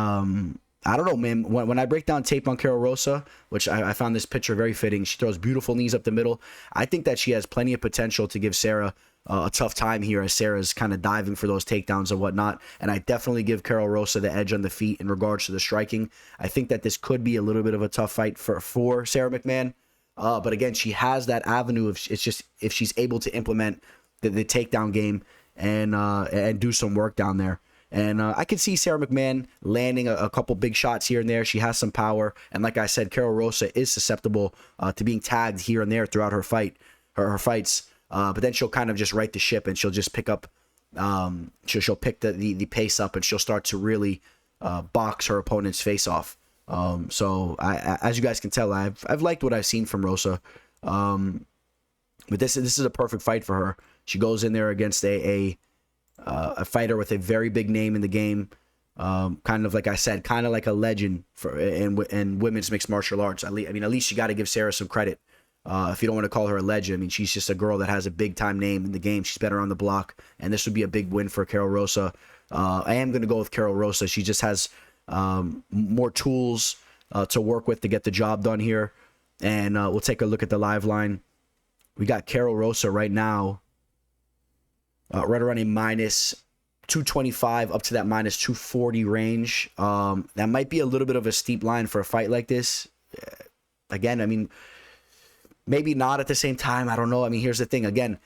I don't know, man. When I break down tape on Karol Rosa, which I found this picture very fitting, she throws beautiful knees up the middle. I think that she has plenty of potential to give Sara a tough time here, as Sara's kind of diving for those takedowns and whatnot. And I definitely give Karol Rosa the edge on the feet in regards to the striking. I think that this could be a little bit of a tough fight for Sara McMann. But again, she has that avenue of, it's just if she's able to implement the takedown game and do some work down there. And I could see Sara McMann landing a couple big shots here and there. She has some power. And like I said, Karol Rosa is susceptible to being tagged here and there throughout her fights. But then she'll kind of just right the ship, and she'll just pick up, she'll pick the pace up, and she'll start to really box her opponent's face off. So as you guys can tell, I've liked what I've seen from Rosa. But this is a perfect fight for her. She goes in there against a fighter with a very big name in the game. Kind of like I said, kind of like a legend in women's mixed martial arts. At least you got to give Sara some credit. If you don't want to call her a legend, she's just a girl that has a big time name in the game. She's better on the block, and this would be a big win for Karol Rosa. I am going to go with Karol Rosa. She just has more tools to work with to get the job done here. And we'll take a look at the live line. We got Karol Rosa right now, right around a minus 225 up to that minus 240 range. That might be a little bit of a steep line for a fight like this. Again, maybe not at the same time. I don't know. Here's the thing. Again,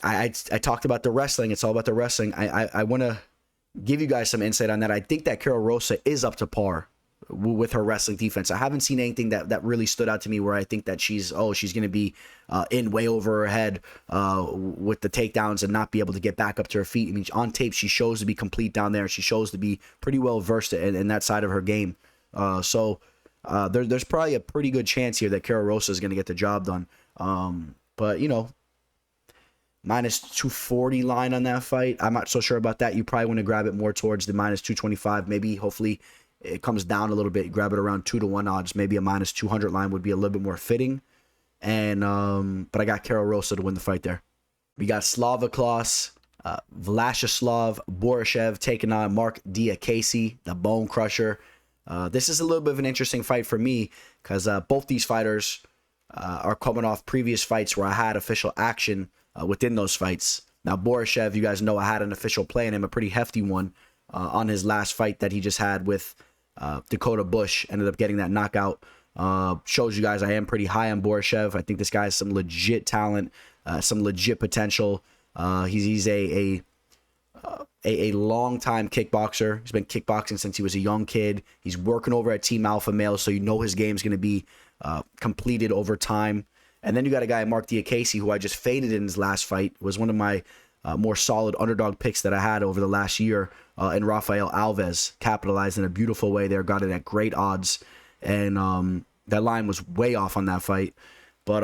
I talked about the wrestling. It's all about the wrestling. I want to give you guys some insight on that. I think that Karol Rosa is up to par with her wrestling defense. I haven't seen anything that really stood out to me where I think that she's going to be in way over her head with the takedowns and not be able to get back up to her feet. On tape, she shows to be complete down there. She shows to be pretty well versed in that side of her game. So there's probably a pretty good chance here that Karol Rosa is going to get the job done. But, you know, minus 240 line on that fight. I'm not so sure about that. You probably want to grab it more towards the minus 225. Maybe, hopefully, it comes down a little bit. You grab it around 2-1 odds. Maybe a minus 200 line would be a little bit more fitting. And but I got Karol Rosa to win the fight there. We got Slavoklas, Viacheslav, Borshchev taking on Marc Diakiese, the Bone Crusher. This is a little bit of an interesting fight for me because both these fighters are coming off previous fights where I had official action within those fights. Now, Borshchev, you guys know I had an official play on him, a pretty hefty one on his last fight that he just had with Dakota Bush. Ended up getting that knockout. Shows you guys I am pretty high on Borshchev. I think this guy has some legit talent, some legit potential. He's a long-time kickboxer. He's been kickboxing since he was a young kid. He's working over at Team Alpha Male, so you know his game's going to be completed over time. And then you got a guy, Marc Diakiese, who I just faded in his last fight. Was one of my more solid underdog picks that I had over the last year. And Rafael Alves capitalized in a beautiful way there. Got it at great odds. And that line was way off on that fight. But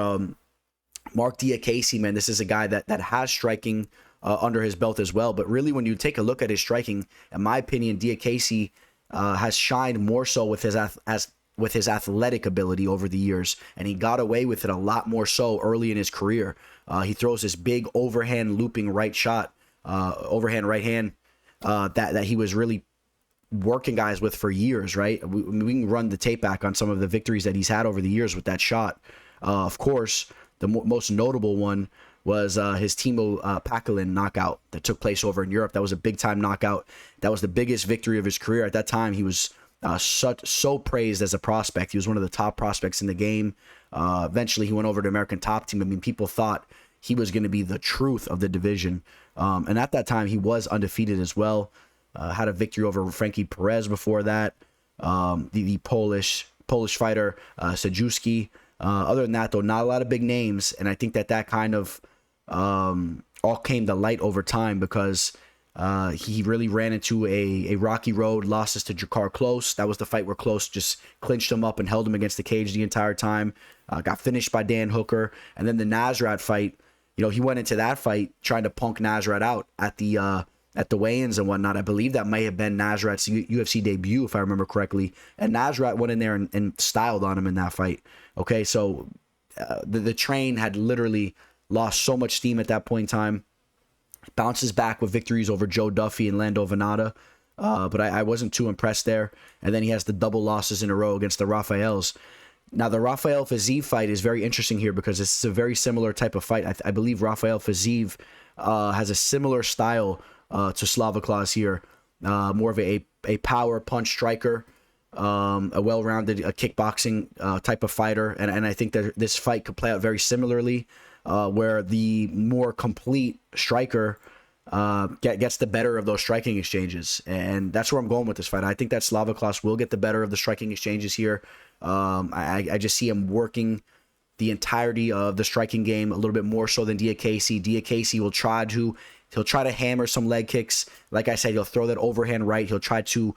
Marc Diakiese, man, this is a guy that has striking under his belt as well. But really, when you take a look at his striking, in my opinion, Diakiese has shined more so with his athletic ability over the years, and he got away with it a lot more so early in his career. He throws this big overhand looping right shot, overhand right hand that he was really working guys with for years, right? We can run the tape back on some of the victories that he's had over the years with that shot. Of course, the most notable one was his Timo Pakalin knockout that took place over in Europe. That was a big-time knockout. That was the biggest victory of his career. At that time, he was so praised as a prospect. He was one of the top prospects in the game. Eventually, he went over to American Top Team. I mean, people thought he was going to be the truth of the division. And at that time, he was undefeated as well. Had a victory over Frankie Perez before that. The Polish fighter, Sajewski. Other than that, though, not a lot of big names. And I think that kind of all came to light over time because he really ran into a rocky road, losses to Jakar Close. That was the fight where Close just clinched him up and held him against the cage the entire time. Got finished by Dan Hooker. And then the Nasrat fight, you know, he went into that fight trying to punk Nasrat out at the weigh-ins and whatnot. I believe that may have been Nasrat's UFC debut, if I remember correctly. And Nasrat went in there and styled on him in that fight. Okay, so the train had literally lost so much steam at that point in time. Bounces back with victories over Joe Duffy and Lando Venata. But I wasn't too impressed there. And then he has the double losses in a row against the Rafaels. Now, the Rafael Fiziev fight is very interesting here because this is a very similar type of fight. I believe Rafael Fiziev has a similar style to Slavoklas here. More of a power punch striker, a well-rounded kickboxing type of fighter. And I think that this fight could play out very similarly, where the more complete striker gets the better of those striking exchanges. And that's where I'm going with this fight. I think that Slavoklas will get the better of the striking exchanges here. I just see him working the entirety of the striking game a little bit more so than Diakiese. Diakiese will try to hammer some leg kicks. Like I said, he'll throw that overhand right. He'll try to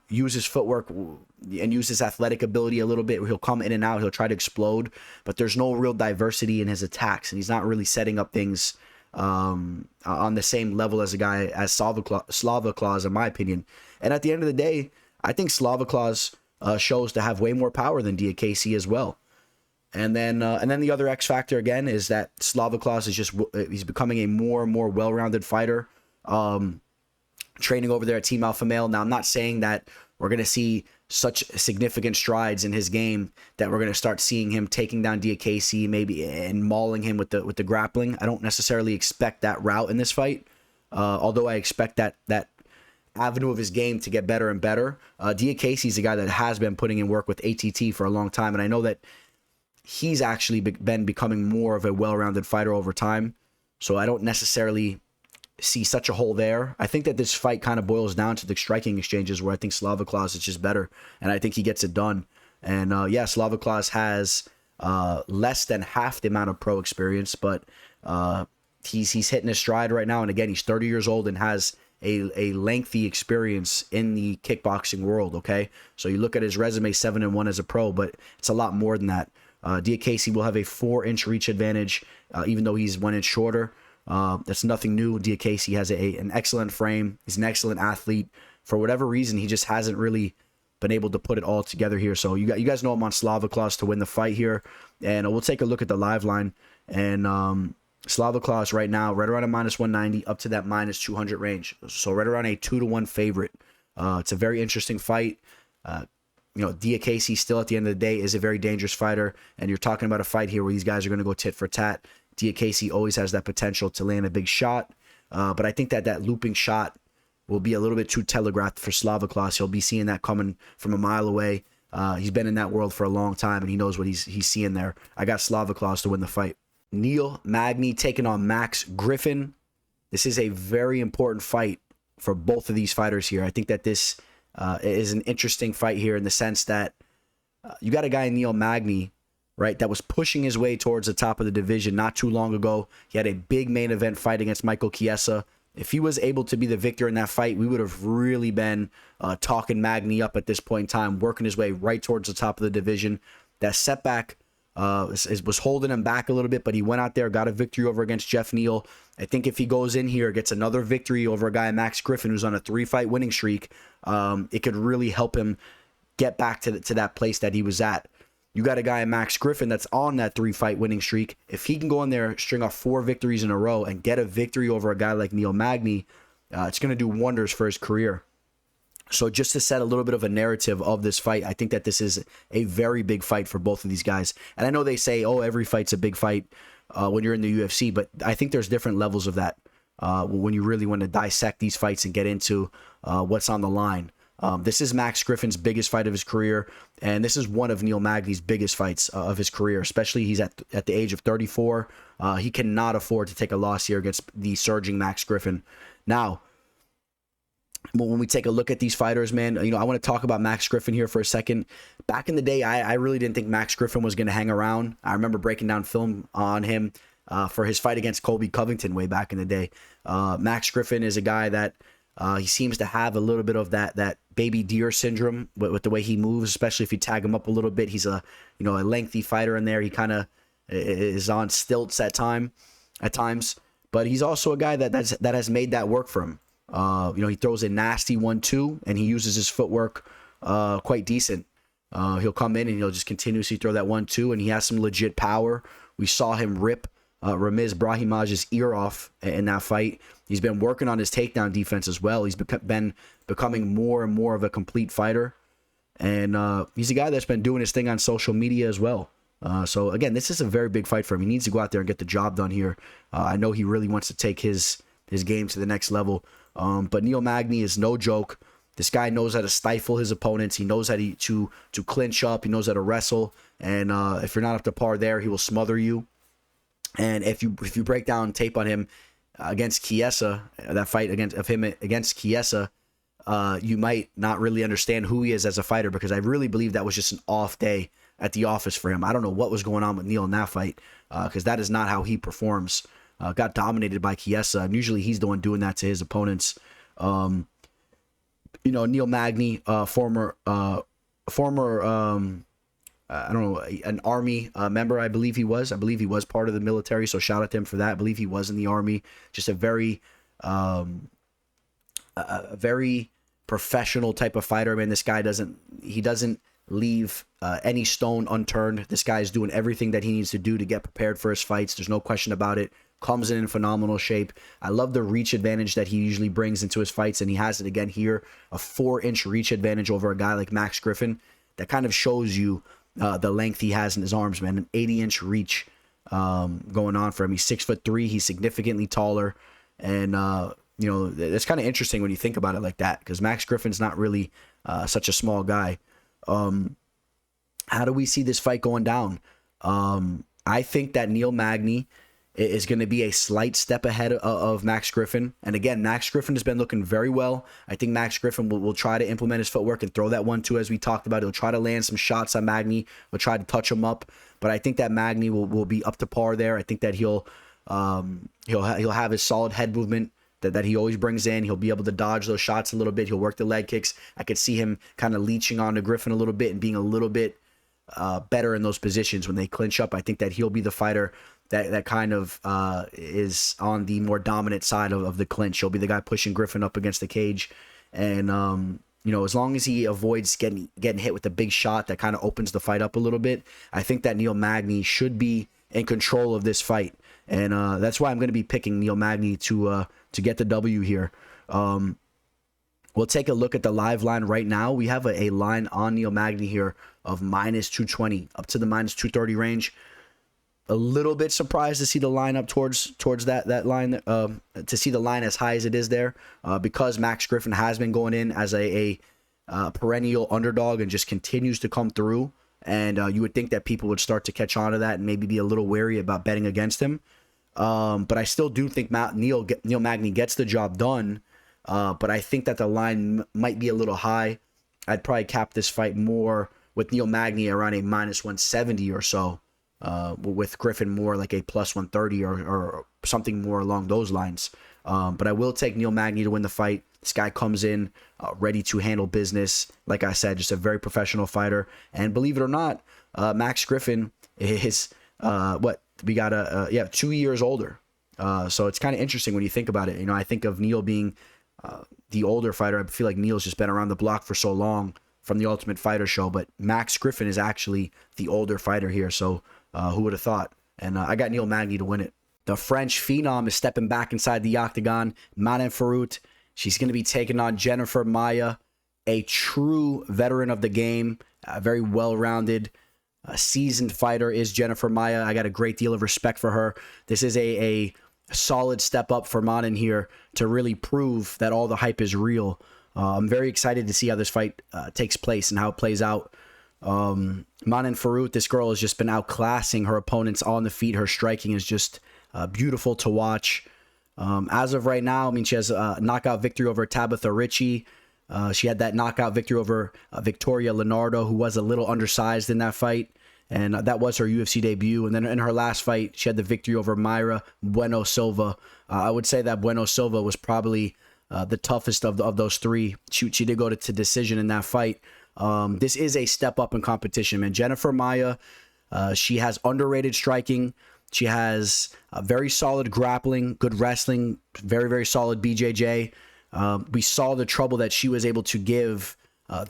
use his footwork and use his athletic ability a little bit. He'll come in and out. He'll try to explode, but there's no real diversity in his attacks, and he's not really setting up things on the same level as a guy as Slavoklas, in my opinion. And at the end of the day, I think Slavoklas shows to have way more power than Diakiese as well. And then the other X factor again is that Slavoklas he's becoming a more and more well-rounded fighter, training over there at Team Alpha Male. Now, I'm not saying that we're going to see such significant strides in his game that we're going to start seeing him taking down Diakiese maybe and mauling him with the grappling. I don't necessarily expect that route in this fight, although I expect that avenue of his game to get better and better. Diakiese is a guy that has been putting in work with ATT for a long time, and I know that he's actually been becoming more of a well-rounded fighter over time. So I don't necessarily see such a hole there. I think that this fight kind of boils down to the striking exchanges where I think Slavoklas is just better, and I think he gets it done. And Slavoklas has less than half the amount of pro experience, but he's hitting his stride right now. And again, he's 30 years old and has a lengthy experience in the kickboxing world, okay? So you look at his resume, 7-1 as a pro, but it's a lot more than that. Diakiese will have a 4-inch reach advantage, even though he's 1 inch shorter. That's nothing new. Diakiese has an excellent frame. He's an excellent athlete. For whatever reason, he just hasn't really been able to put it all together here. So you guys know I'm on Slaviklaus to win the fight here. And we'll take a look at the live line. And Slaviklaus right now, right around a -190 up to that -200 range. So right around a 2-1 favorite. It's a very interesting fight. Diakiese still at the end of the day is a very dangerous fighter. And you're talking about a fight here where these guys are going to go tit for tat. Diakiese always has that potential to land a big shot. But I think that looping shot will be a little bit too telegraphed for Slaviklaus. He'll be seeing that coming from a mile away. He's been in that world for a long time, and he knows what he's seeing there. I got Slaviklaus to win the fight. Neil Magny taking on Max Griffin. This is a very important fight for both of these fighters here. I think that this is an interesting fight here in the sense that you got a guy, Neil Magny, right, that was pushing his way towards the top of the division not too long ago. He had a big main event fight against Michael Chiesa. If he was able to be the victor in that fight, we would have really been talking Magny up at this point in time, working his way right towards the top of the division. That setback was holding him back a little bit, but he went out there, got a victory over against Jeff Neal. I think if he goes in here, gets another victory over a guy, Max Griffin, who's on a 3-fight winning streak, it could really help him get back to that place that he was at. You got a guy, Max Griffin, that's on that 3-fight winning streak. If he can go in there, string off 4 victories in a row, and get a victory over a guy like Neil Magny, it's going to do wonders for his career. So just to set a little bit of a narrative of this fight, I think that this is a very big fight for both of these guys. And I know they say, oh, every fight's a big fight when you're in the UFC, but I think there's different levels of that when you really want to dissect these fights and get into what's on the line. This is Max Griffin's biggest fight of his career, and this is one of Neil Magny's biggest fights of his career, especially he's at the age of 34. He cannot afford to take a loss here against the surging Max Griffin. Now, when we take a look at these fighters, man, I want to talk about Max Griffin here for a second. Back in the day, I really didn't think Max Griffin was going to hang around. I remember breaking down film on him for his fight against Colby Covington way back in the day. Max Griffin is a guy that he seems to have a little bit of that baby deer syndrome with the way he moves, especially if you tag him up a little bit. He's a lengthy fighter in there. He kind of is on stilts at times, but he's also a guy that has made that work for him. He throws a nasty 1-2, and he uses his footwork quite decent. He'll come in and he'll just continuously throw that 1-2, and he has some legit power. We saw him rip Ramiz Brahimaj's ear off in that fight. He's been working on his takedown defense as well. He's been becoming more and more of a complete fighter, and he's a guy that's been doing his thing on social media as well. So again, this is a very big fight for him. He needs to go out there and get the job done here. I know he really wants to take his game to the next level. But Neil Magny is no joke. This guy knows how to stifle his opponents. He knows how to clinch up. He knows how to wrestle. And if you're not up to par there, he will smother you. And if you break down tape on him against Chiesa, that fight against Chiesa, you might not really understand who he is as a fighter, because I really believe that was just an off day at the office for him. I don't know what was going on with Neil in that fight, because that is not how he performs. Got dominated by Chiesa, and usually he's the one doing that to his opponents. Neil Magny, former I don't know, an army member, I believe he was. I believe he was part of the military, so shout out to him for that. I believe he was in the army. Just a very professional type of fighter. Man, this guy doesn't leave any stone unturned. This guy is doing everything that he needs to do to get prepared for his fights. There's no question about it. Comes in phenomenal shape. I love the reach advantage that he usually brings into his fights, and he has it again here. A 4-inch reach advantage over a guy like Max Griffin. That kind of shows you the length he has in his arms, man. An 80-inch reach going on for him. He's 6'3". He's significantly taller, and it's kind of interesting when you think about it like that, because Max Griffin's not really such a small guy. How do we see this fight going down? I think that Neil Magny is going to be a slight step ahead of Max Griffin. And again, Max Griffin has been looking very well. I think Max Griffin will try to implement his footwork and throw that 1-2 as we talked about. He'll try to land some shots on Magny. He'll try to touch him up. But I think that Magny will be up to par there. I think that he'll have his solid head movement that he always brings in. He'll be able to dodge those shots a little bit. He'll work the leg kicks. I could see him kind of leeching onto Griffin a little bit and being a little bit better in those positions when they clinch up. I think that he'll be the fighter that kind of is on the more dominant side of the clinch. He'll be the guy pushing Griffin up against the cage. And, as long as he avoids getting hit with a big shot that kind of opens the fight up a little bit, I think that Neil Magny should be in control of this fight. And that's why I'm going to be picking Neil Magny to get the W here. We'll take a look at the live line right now. We have a line on Neil Magny here of -220 up to the -230 range. A little bit surprised to see the line up towards that line, to see the line as high as it is there, because Max Griffin has been going in as a perennial underdog and just continues to come through. And you would think that people would start to catch on to that and maybe be a little wary about betting against him. But I still do think Neil Magny gets the job done. But I think that the line might be a little high. I'd probably cap this fight more with Neil Magny around a -170 or so. With Griffin more like a +130 or something more along those lines. But I will take Neil Magny to win the fight. This guy comes in ready to handle business. Like I said, just a very professional fighter. And believe it or not, Max Griffin is, 2 years older. So it's kind of interesting when you think about it. I think of Neil being the older fighter. I feel like Neil's just been around the block for so long from the Ultimate Fighter show. But Max Griffin is actually the older fighter here. So who would have thought? And I got Neil Magny to win it. The French phenom is stepping back inside the octagon. Manon Fiorot. She's going to be taking on Jennifer Maia, a true veteran of the game, very well-rounded, seasoned fighter is Jennifer Maia. I got a great deal of respect for her. This is a solid step up for Manon here to really prove that all the hype is real. I'm very excited to see how this fight takes place and how it plays out. Manon Fiorot, this girl has just been outclassing her opponents on the feet. Her striking is just beautiful to watch. As of right now, she has a knockout victory over Tabitha Ricci. She had that knockout victory over Victoria Leonardo, who was a little undersized in that fight. And that was her UFC debut. And then in her last fight, she had the victory over Mayra Bueno Silva. I would say that Bueno Silva was probably the toughest of those three. She did go to decision in that fight. This is a step up in competition, man. Jennifer Maia, she has underrated striking. She has very solid grappling, good wrestling, very, very solid BJJ. We saw the trouble that she was able to give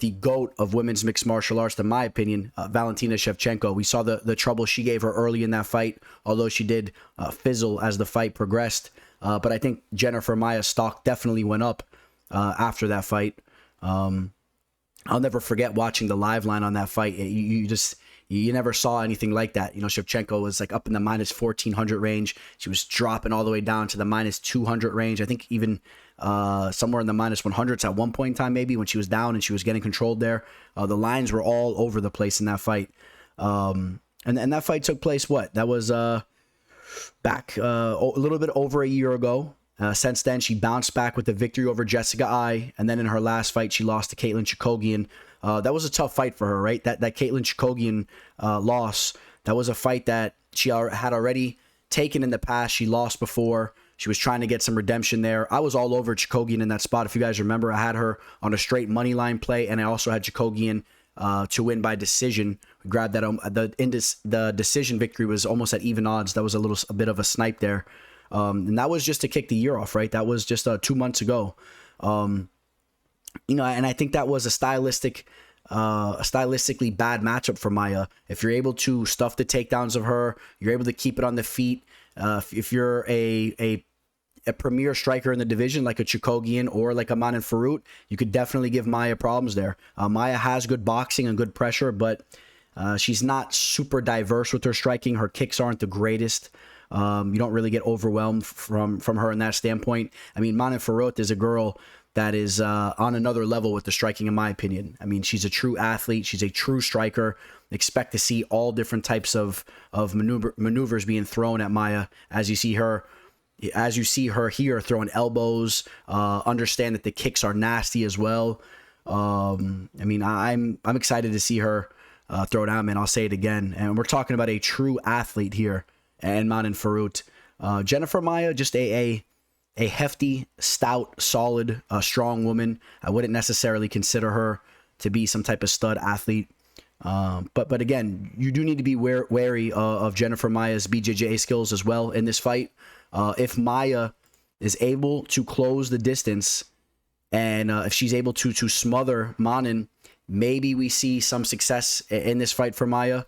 the GOAT of women's mixed martial arts, in my opinion, Valentina Shevchenko. We saw the trouble she gave her early in that fight, although she did fizzle as the fight progressed. But I think Jennifer Maia's stock definitely went up after that fight. I'll never forget watching the live line on that fight. You never saw anything like that. Shevchenko was like up in the -1400 range. She was dropping all the way down to the -200 range. I think even somewhere in the -100s at one point in time, maybe when she was down and she was getting controlled there. The lines were all over the place in that fight. And that fight took place, that was back a little bit over a year ago. Since then, she bounced back with the victory over Jessica Ai, and then in her last fight, she lost to Caitlin Chookagian. That was a tough fight for her, right? That Caitlin Chookagian loss, that was a fight that she had already taken in the past. She lost before. She was trying to get some redemption there. I was all over Chookagian in that spot. If you guys remember, I had her on a straight money line play, and I also had Chookagian to win by decision. We grabbed that. The decision victory was almost at even odds. That was a bit of a snipe there. And that was just to kick the year off, right? That was just 2 months ago. And I think that was a stylistically bad matchup for Maia. If you're able to stuff the takedowns of her, you're able to keep it on the feet. If you're a premier striker in the division like a Chookagian or like a Manon Fiorot, you could definitely give Maia problems there. Maia has good boxing and good pressure, but she's not super diverse with her striking. Her kicks aren't the greatest. You don't really get overwhelmed from her in that standpoint. Manon Fiorot is a girl that is on another level with the striking, in my opinion. She's a true athlete. She's a true striker. Expect to see all different types of maneuvers being thrown at Maia as you see her here throwing elbows. Understand that the kicks are nasty as well. I'm excited to see her throw down, man. I'll say it again. And we're talking about a true athlete here. And Manon Fiorot. Jennifer Maia, just a hefty, stout, solid, strong woman. I wouldn't necessarily consider her to be some type of stud athlete. But again, you do need to be wary of Jennifer Maia's BJJ skills as well in this fight. If Maia is able to close the distance, and if she's able to smother Manon, maybe we see some success in this fight for Maia.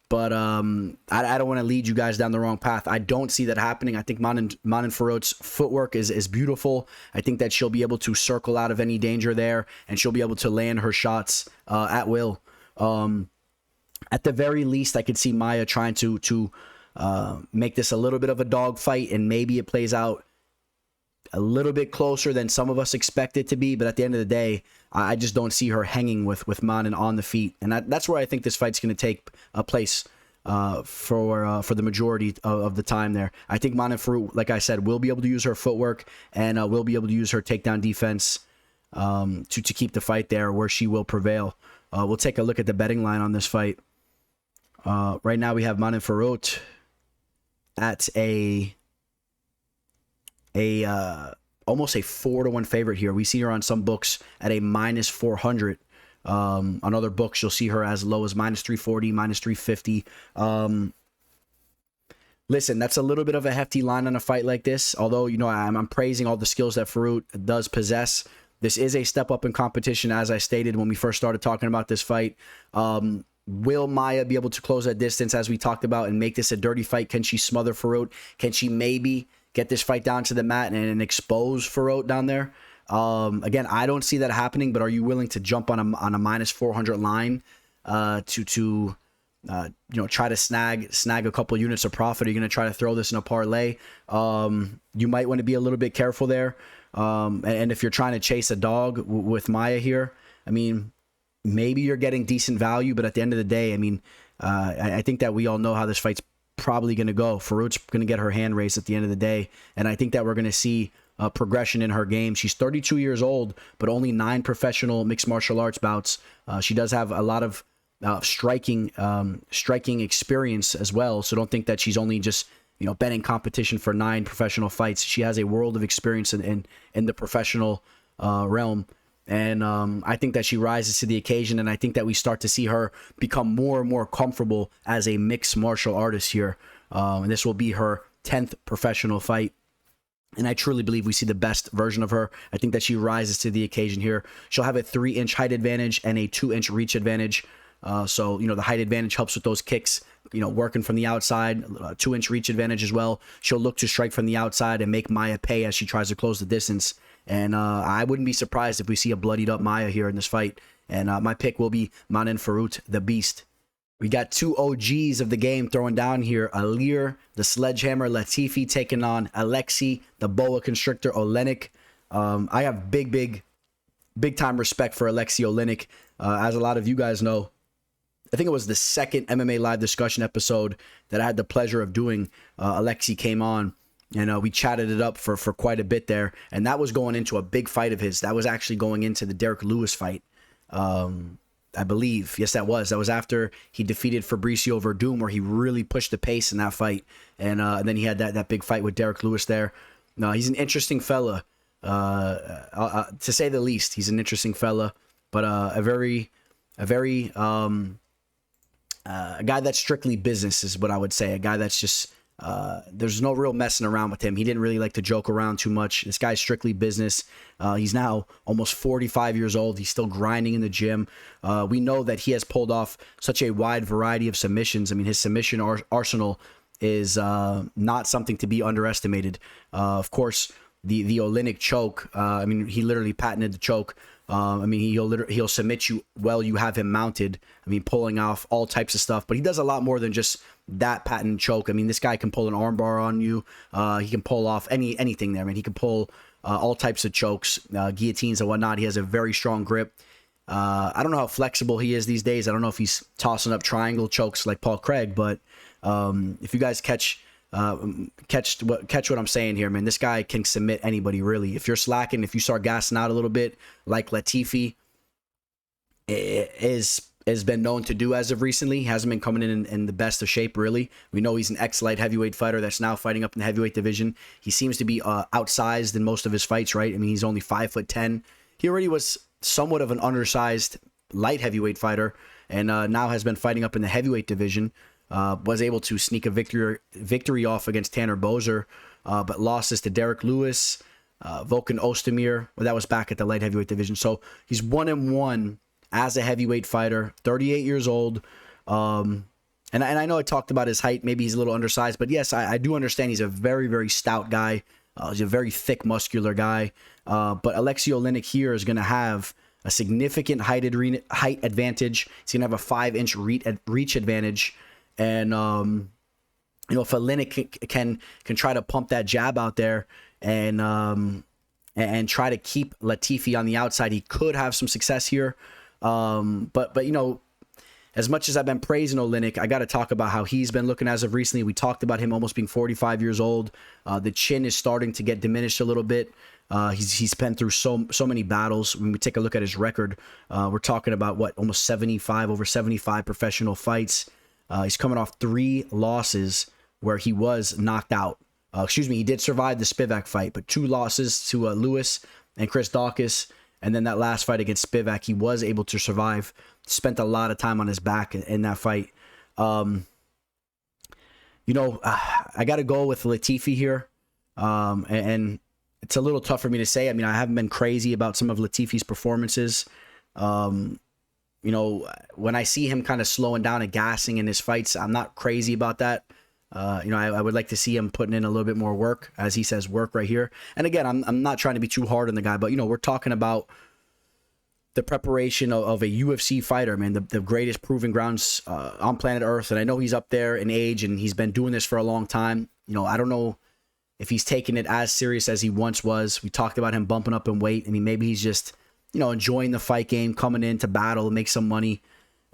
But I don't want to lead you guys down the wrong path. I don't see that happening. I think Manon Fiorot's footwork is beautiful. I think that she'll be able to circle out of any danger there, and she'll be able to land her shots at will. At the very least, I could see Maia trying to make this a little bit of a dog fight, and maybe it plays out a little bit closer than some of us expect it to be. But at the end of the day, I just don't see her hanging with Manon on the feet, and that's where I think this fight's going to take place for the majority of the time there. I think Manon Fiorot, like I said, will be able to use her footwork, and will be able to use her takedown defense to keep the fight there where she will prevail. We'll take a look at the betting line on this fight. Right now we have Manon Fiorot at almost a 4-1 favorite here. We see her on some books at a -400. On other books, you'll see her as low as -340, -350. Listen, that's a little bit of a hefty line on a fight like this. Although, you know, I'm praising all the skills that Fiorot does possess. This is a step up in competition, as I stated when we first started talking about this fight. Will Maia be able to close that distance, as we talked about, and make this a dirty fight? Can she smother Fiorot? Can she maybe get this fight down to the mat and expose Fiorot down there? Again, I don't see that happening, but are you willing to jump on a -400 line to try to snag a couple units of profit? Are you going to try to throw this in a parlay? You might want to be a little bit careful there. And if you're trying to chase a dog with Maia here, I mean, maybe you're getting decent value, but at the end of the day, I mean, I think that we all know how this fight's probably going to go. Fiorot's going to get her hand raised at the end of the day, and I think that we're going to see progression in her game. She's 32 years old, but only 9 professional mixed martial arts bouts. She does have a lot of striking experience as well, so don't think that she's only just been in competition for 9 professional fights. She has a world of experience in the professional realm. And I think that she rises to the occasion, and I think that we start to see her become more and more comfortable as a mixed martial artist here. And this will be her 10th professional fight. And I truly believe we see the best version of her. I think that she rises to the occasion here. She'll have a 3-inch height advantage and a 2-inch reach advantage. So, the height advantage helps with those kicks, working from the outside, 2-inch reach advantage as well. She'll look to strike from the outside and make Maia pay as she tries to close the distance. And I wouldn't be surprised if we see a bloodied up Maia here in this fight. And my pick will be Manon Fiorot, the Beast. We got 2 OGs of the game throwing down here. Ilir, the Sledgehammer Latifi, taking on Aleksei, the Boa Constrictor Oleinik. I have big time respect for Aleksei Oleinik. As a lot of you guys know, I think it was the second MMA Live discussion episode that I had the pleasure of doing. Aleksei came on, and we chatted it up for quite a bit there. And that was going into a big fight of his. That was actually going into the Derek Lewis fight, I believe. Yes, that was. That was after he defeated Fabricio Verdum, where he really pushed the pace in that fight. And then he had that big fight with Derek Lewis there. No, he's an interesting fella, to say the least. He's an interesting fella, but a guy that's strictly business is what I would say. A guy that's just there's no real messing around with him. He didn't really like to joke around too much. This guy's strictly business. He's now almost 45 years old. He's still grinding in the gym. We know that he has pulled off such a wide variety of submissions. I mean, his submission arsenal is not something to be underestimated. Of course, the Oleinik choke. I mean, he literally patented the choke. I mean, he'll submit you while you have him mounted. I mean, pulling off all types of stuff. But he does a lot more than just that patent choke. I mean, this guy can pull an armbar on you. He can pull off anything there. I mean, he can pull all types of chokes, guillotines and whatnot. He has a very strong grip. I don't know how flexible he is these days. I don't know if he's tossing up triangle chokes like Paul Craig. But if you guys catch what I'm saying here, man, this guy can submit anybody, really. If you're slacking, if you start gassing out a little bit, like Latifi has been known to do as of recently. He hasn't been coming in the best of shape, really. We know he's an ex-light heavyweight fighter that's now fighting up in the heavyweight division. He seems to be outsized in most of his fights, right? I mean, he's only 5'10". He already was somewhat of an undersized light heavyweight fighter, and now has been fighting up in the heavyweight division. Was able to sneak a victory off against Tanner Boser, but lost this to Derek Lewis, Volkan Ozdemir. Well, that was back at the light heavyweight division. So he's 1-1 as a heavyweight fighter, 38 years old. And I know I talked about his height. Maybe he's a little undersized, but yes, I do understand he's a very, very stout guy. He's a very thick, muscular guy. But Aleksei Oleinik here is going to have a significant height advantage. He's going to have a 5-inch reach advantage. And, if Oleinik can try to pump that jab out there and try to keep Latifi on the outside, he could have some success here. But as much as I've been praising Oleinik, I got to talk about how he's been looking as of recently. We talked about him almost being 45 years old. The chin is starting to get diminished a little bit. He's been through so many battles. When we take a look at his record, we're talking about almost over 75 professional fights. He's coming off 3 losses where he was knocked out. He did survive the Spivak fight, but 2 losses to Lewis and Chris Daukaus. And then that last fight against Spivak, he was able to survive. Spent a lot of time on his back in that fight. I got to go with Latifi here. And it's a little tough for me to say. I mean, I haven't been crazy about some of Latifi's performances. When I see him kind of slowing down and gassing in his fights, I'm not crazy about that. I would like to see him putting in a little bit more work, as he says, work right here. And again, I'm not trying to be too hard on the guy, but we're talking about the preparation of a UFC fighter, man, the greatest proving grounds on planet Earth. And I know he's up there in age and he's been doing this for a long time. I don't know if he's taking it as serious as he once was. We talked about him bumping up in weight. I mean, maybe he's just, enjoying the fight game, coming in to battle, make some money.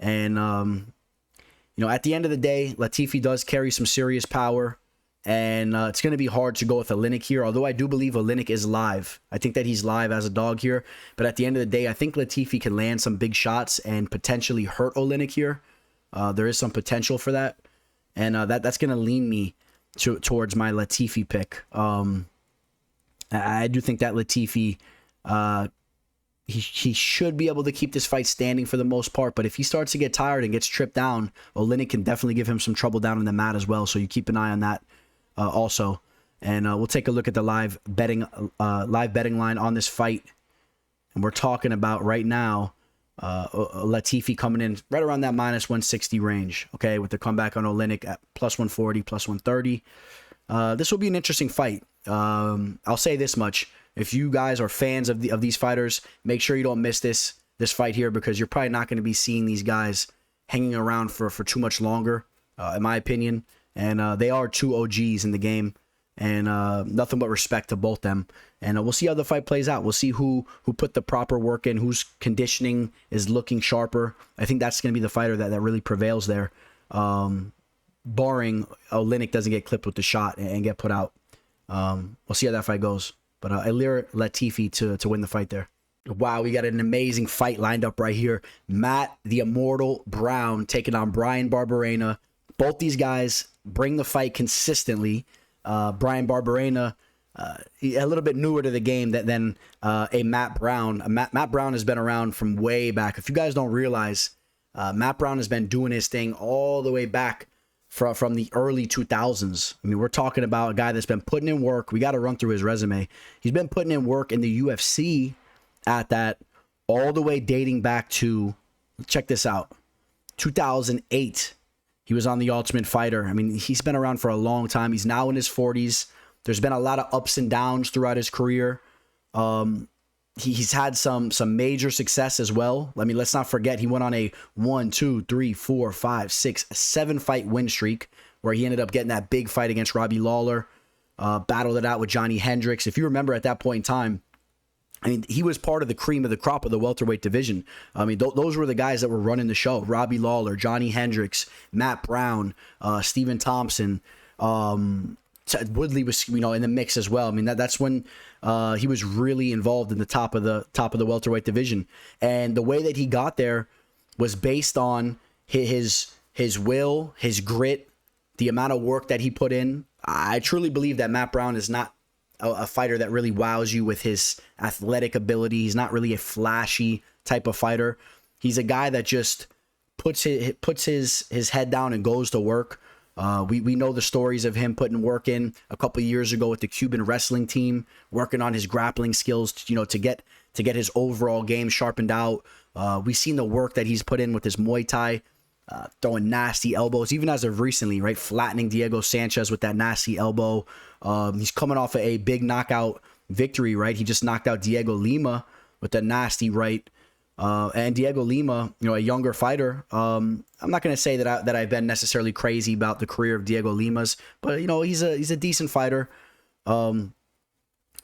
And, at the end of the day, Latifi does carry some serious power. And it's going to be hard to go with Oleinik here, although I do believe Oleinik is live. I think that he's live as a dog here. But at the end of the day, I think Latifi can land some big shots and potentially hurt Oleinik here. There is some potential for that. And that's going to lean me towards my Latifi pick. I do think that Latifi, he should be able to keep this fight standing for the most part. But if he starts to get tired and gets tripped down, Oleinik can definitely give him some trouble down on the mat as well. So you keep an eye on that. Also, and we'll take a look at the live betting line on this fight, and we're talking about right now Latifi coming in right around that minus 160 range, okay, with the comeback on Oleinik at plus 140, plus 130. This will be an interesting fight. I'll say this much: if you guys are fans of these fighters, make sure you don't miss this fight here, because you're probably not going to be seeing these guys hanging around for too much longer, in my opinion. And they are 2 OGs in the game, and nothing but respect to both them. And we'll see how the fight plays out. We'll see who put the proper work in, whose conditioning is looking sharper. I think that's going to be the fighter that really prevails there, barring Oleinik doesn't get clipped with the shot and get put out. We'll see how that fight goes. But Ilir Latifi to win the fight there. Wow, we got an amazing fight lined up right here. Matt the Immortal Brown taking on Bryan Barberena. Both these guys bring the fight consistently. Bryan Barberena, a little bit newer to the game than a Matt Brown. Matt Brown has been around from way back. If you guys don't realize, Matt Brown has been doing his thing all the way back from the early 2000s. I mean, we're talking about a guy that's been putting in work. We got to run through his resume. He's been putting in work in the UFC at that all the way dating back to, check this out, 2008. He was on The Ultimate Fighter. I mean, he's been around for a long time. He's now in his 40s. There's been a lot of ups and downs throughout his career. He's had some major success as well. I mean, let's not forget he went on a 7 fight win streak where he ended up getting that big fight against Robbie Lawler, battled it out with Johnny Hendricks. If you remember at that point in time, I mean, he was part of the cream of the crop of the welterweight division. I mean, those were the guys that were running the show. Robbie Lawler, Johnny Hendricks, Matt Brown, Stephen Thompson. Woodley was, in the mix as well. I mean, that's when he was really involved in the top of the welterweight division. And the way that he got there was based on his will, his grit, the amount of work that he put in. I truly believe that Matt Brown is not a fighter that really wows you with his athletic ability. He's not really a flashy type of fighter. He's a guy that just puts his head down and goes to work. We know the stories of him putting work in a couple of years ago with the Cuban wrestling team, working on his grappling skills, to get his overall game sharpened out. We've seen the work that he's put in with his Muay Thai, throwing nasty elbows, even as of recently, right? Flattening Diego Sanchez with that nasty elbow. He's coming off of a big knockout victory, right? He just knocked out Diego Lima with a nasty right. And Diego Lima, a younger fighter. I'm not going to say that I've been necessarily crazy about the career of Diego Lima's, but he's a decent fighter. And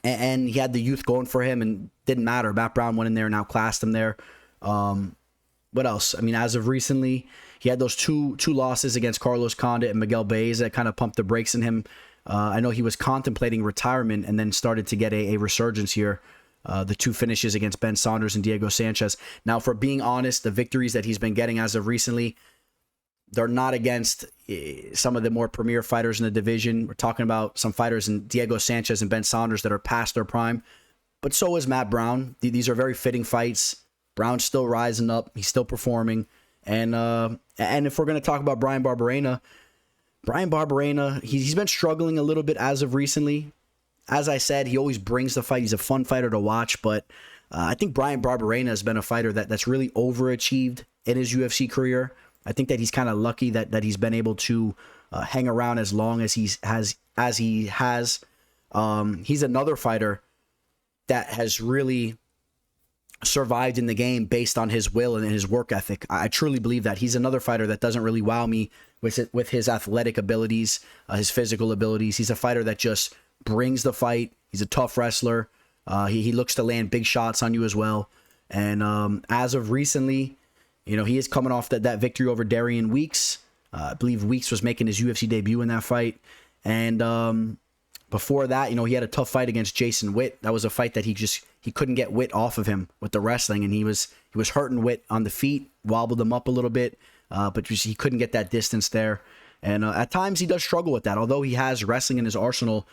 he had the youth going for him, and didn't matter. Matt Brown went in there and outclassed him there. What else? I mean, as of recently, he had those two losses against Carlos Condit and Miguel Blaydes that kind of pumped the brakes in him. I know he was contemplating retirement and then started to get a resurgence here. The 2 finishes against Ben Saunders and Diego Sanchez. Now, for being honest, the victories that he's been getting as of recently, they're not against some of the more premier fighters in the division. We're talking about some fighters in Diego Sanchez and Ben Saunders that are past their prime. But so is Matt Brown. These are very fitting fights. Brown's still rising up. He's still performing. And if we're going to talk about Bryan Barberena, he's been struggling a little bit as of recently. As I said, he always brings the fight. He's a fun fighter to watch, but I think Bryan Barberena has been a fighter that's really overachieved in his UFC career. I think that he's kind of lucky that he's been able to hang around as long as he has. He's another fighter that has really survived in the game based on his will and his work ethic. I truly believe that he's another fighter that doesn't really wow me with his athletic abilities, his physical abilities. He's a fighter that just brings the fight. He's a tough wrestler. He looks to land big shots on you as well. And as of recently, he is coming off that victory over Darian Weeks. I believe Weeks was making his UFC debut in that fight. And before that, he had a tough fight against Jason Witt. That was a fight that he couldn't get Witt off of him with the wrestling, and he was hurting Witt on the feet, wobbled him up a little bit, but he couldn't get that distance there. And at times he does struggle with that. Although he has wrestling in his arsenal,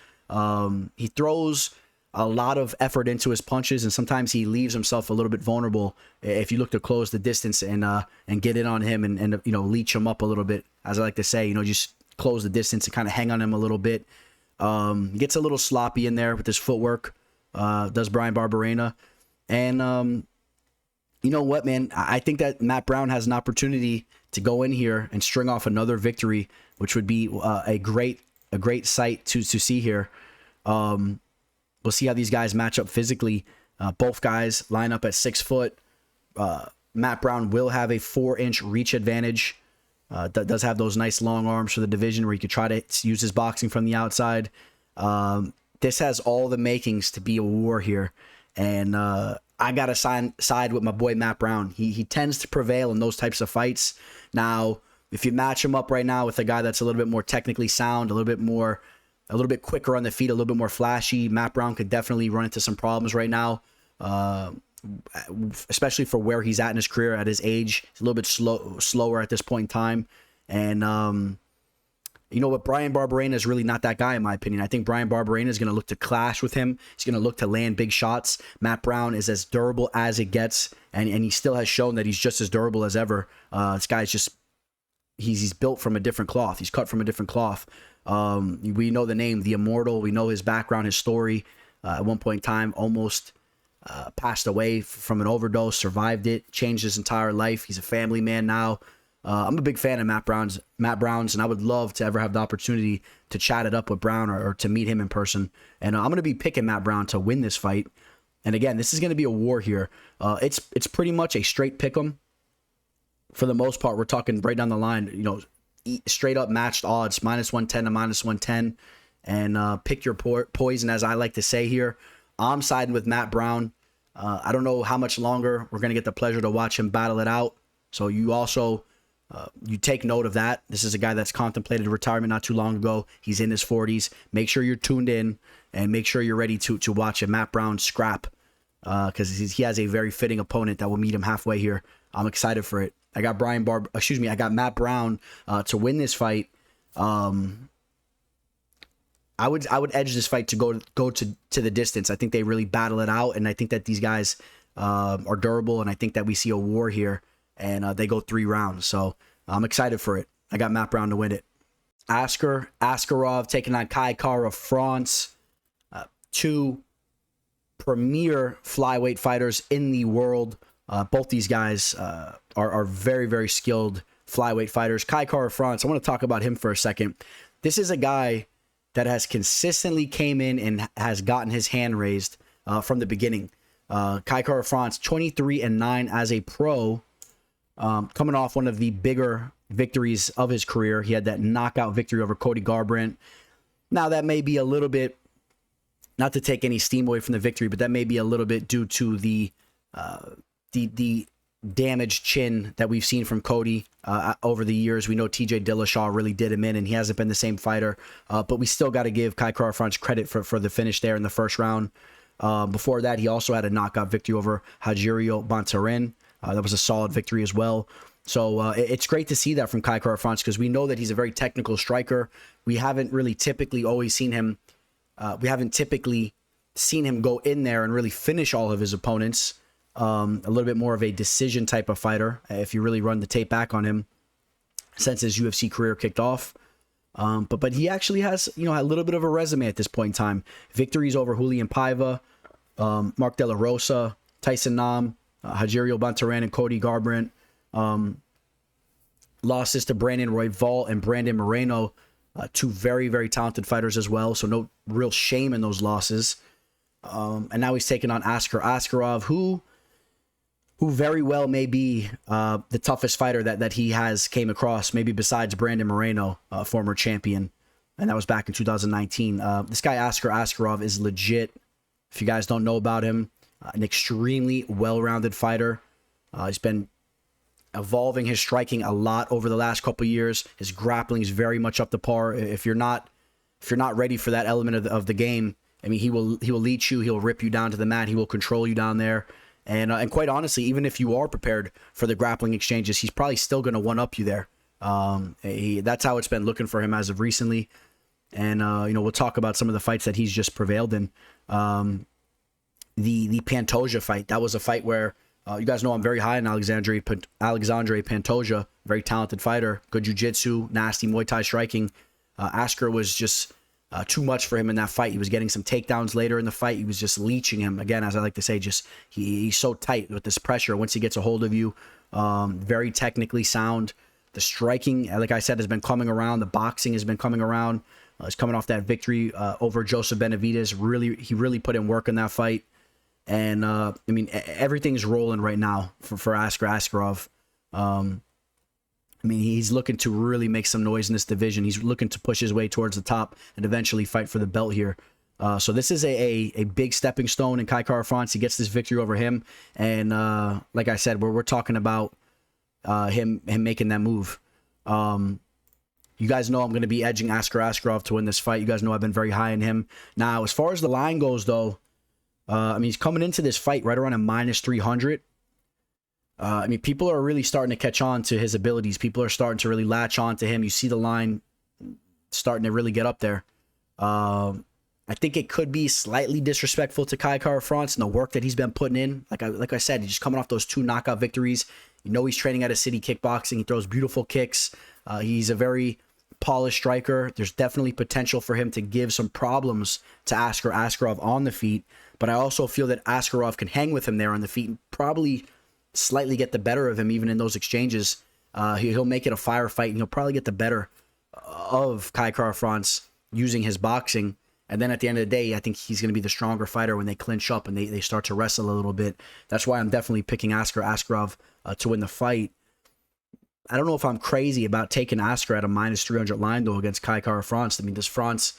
he throws a lot of effort into his punches, and sometimes he leaves himself a little bit vulnerable if you look to close the distance and get in on him and leech him up a little bit, as I like to say. Just close the distance and kind of hang on him a little bit. Gets a little sloppy in there with his footwork, does Bryan Barberena. And you know what, man? I think that Matt Brown has an opportunity to go in here and string off another victory, which would be a great sight to see here. We'll see how these guys match up physically. Both guys line up at 6 foot. Matt Brown will have a 4-inch reach advantage. Does have those nice long arms for the division where he could try to use his boxing from the outside. This has all the makings to be a war here. And I got to side with my boy Matt Brown. He tends to prevail in those types of fights. Now, if you match him up right now with a guy that's a little bit more technically sound, a little bit quicker on the feet, a little bit more flashy, Matt Brown could definitely run into some problems right now, especially for where he's at in his career, at his age. He's a little bit slower at this point in time. And you know what? Bryan Barberena is really not that guy, in my opinion. I think Bryan Barberena is going to look to clash with him. He's going to look to land big shots. Matt Brown is as durable as it gets, and he still has shown that he's just as durable as ever. This guy's just, he's built from a different cloth. He's cut from a different cloth. We know the name, the Immortal. We know his background, his story. At one point in time, almost passed away from an overdose, survived it, changed his entire life. He's a family man now. I'm a big fan of Matt Brown's, and I would love to ever have the opportunity to chat it up with Brown or to meet him in person. And I'm going to be picking Matt Brown to win this fight. And again, this is going to be a war here. It's pretty much a straight pick 'em. For the most part, we're talking right down the line, straight up matched odds, -110 to -110. And pick your poison, as I like to say here. I'm siding with Matt Brown. I don't know how much longer we're going to get the pleasure to watch him battle it out. So you also... you take note of that. This is a guy that's contemplated retirement not too long ago. He's in his 40s. Make sure you're tuned in and make sure you're ready to watch a Matt Brown scrap because he has a very fitting opponent that will meet him halfway here. I'm excited for it. I got I got Matt Brown to win this fight. I would edge this fight to go to the distance. I think they really battle it out, and I think that these guys are durable, and I think that we see a war here. and they go 3 rounds. So I'm excited for it. I got Matt Brown to win it. Askarov taking on Kara-France. 2 premier flyweight fighters in the world. Both these guys are very, very skilled flyweight fighters. Kara-France, I want to talk about him for a second. This is a guy that has consistently came in and has gotten his hand raised from the beginning. Kara-France, 23-9 as a pro, coming off one of the bigger victories of his career. He had that knockout victory over Cody Garbrandt. Now, that may be a little bit, not to take any steam away from the victory, but that may be a little bit due to the damaged chin that we've seen from Cody over the years. We know TJ Dillashaw really did him in, and he hasn't been the same fighter. But we still got to give Kara-France credit for the finish there in the first round. Before that, he also had a knockout victory over Rogerio Bontorin. That was a solid victory as well. So it's great to see that from Kara-France, because we know that he's a very technical striker. We haven't really typically always seen him. We haven't typically seen him go in there and really finish all of his opponents. A little bit more of a decision type of fighter, if you really run the tape back on him, since his UFC career kicked off. But he actually has, a little bit of a resume at this point in time. Victories over Julian Paiva, Marc De La Rosa, Tyson Nam, Rogerio Bontorin, and Cody Garbrandt. Losses to Brandon Royval and Brandon Moreno, 2 very, very talented fighters as well. So no real shame in those losses. And now he's taking on Askarov, who very well may be the toughest fighter that he has came across, maybe besides Brandon Moreno, former champion. And that was back in 2019. This guy, Askarov, is legit. If you guys don't know about him, an extremely well-rounded fighter. He's been evolving his striking a lot over the last couple of years. His grappling is very much up to par. If you're not ready for that element of the game, I mean, he will lead you. He'll rip you down to the mat. He will control you down there. And quite honestly, even if you are prepared for the grappling exchanges, he's probably still going to one-up you there. That's how it's been looking for him as of recently. And, we'll talk about some of the fights that he's just prevailed in. The Pantoja fight, that was a fight where you guys know I'm very high on Alexandre Pantoja, very talented fighter, good jiu-jitsu, nasty Muay Thai striking. Askar was just too much for him in that fight. He was getting some takedowns later in the fight. He was just leeching him. Again, as I like to say, he's so tight with this pressure. Once he gets a hold of you, very technically sound. The striking, like I said, has been coming around. The boxing has been coming around. He's coming off that victory over Joseph Benavidez. He really put in work in that fight. And, everything's rolling right now for Askarov. He's looking to really make some noise in this division. He's looking to push his way towards the top and eventually fight for the belt here. So this is a big stepping stone in Kara-France. He gets this victory over him. And like I said, we're talking about him making that move. You guys know I'm going to be edging Askarov to win this fight. You guys know I've been very high on him. Now, as far as the line goes, though, he's coming into this fight right around a -300. People are really starting to catch on to his abilities. People are starting to really latch on to him. You see the line starting to really get up there. I think it could be slightly disrespectful to Kara-France and the work that he's been putting in. Like I said, he's just coming off those 2 knockout victories. He's training at a city kickboxing. He throws beautiful kicks. He's a very polished striker. There's definitely potential for him to give some problems to Askarov on the feet. But I also feel that Askarov can hang with him there on the feet and probably slightly get the better of him even in those exchanges. He'll make it a firefight, and he'll probably get the better of Kara-France using his boxing. And then at the end of the day, I think he's going to be the stronger fighter when they clinch up and they start to wrestle a little bit. That's why I'm definitely picking Askarov to win the fight. I don't know if I'm crazy about taking Askar at a -300 line, though, against Kara-France. Does France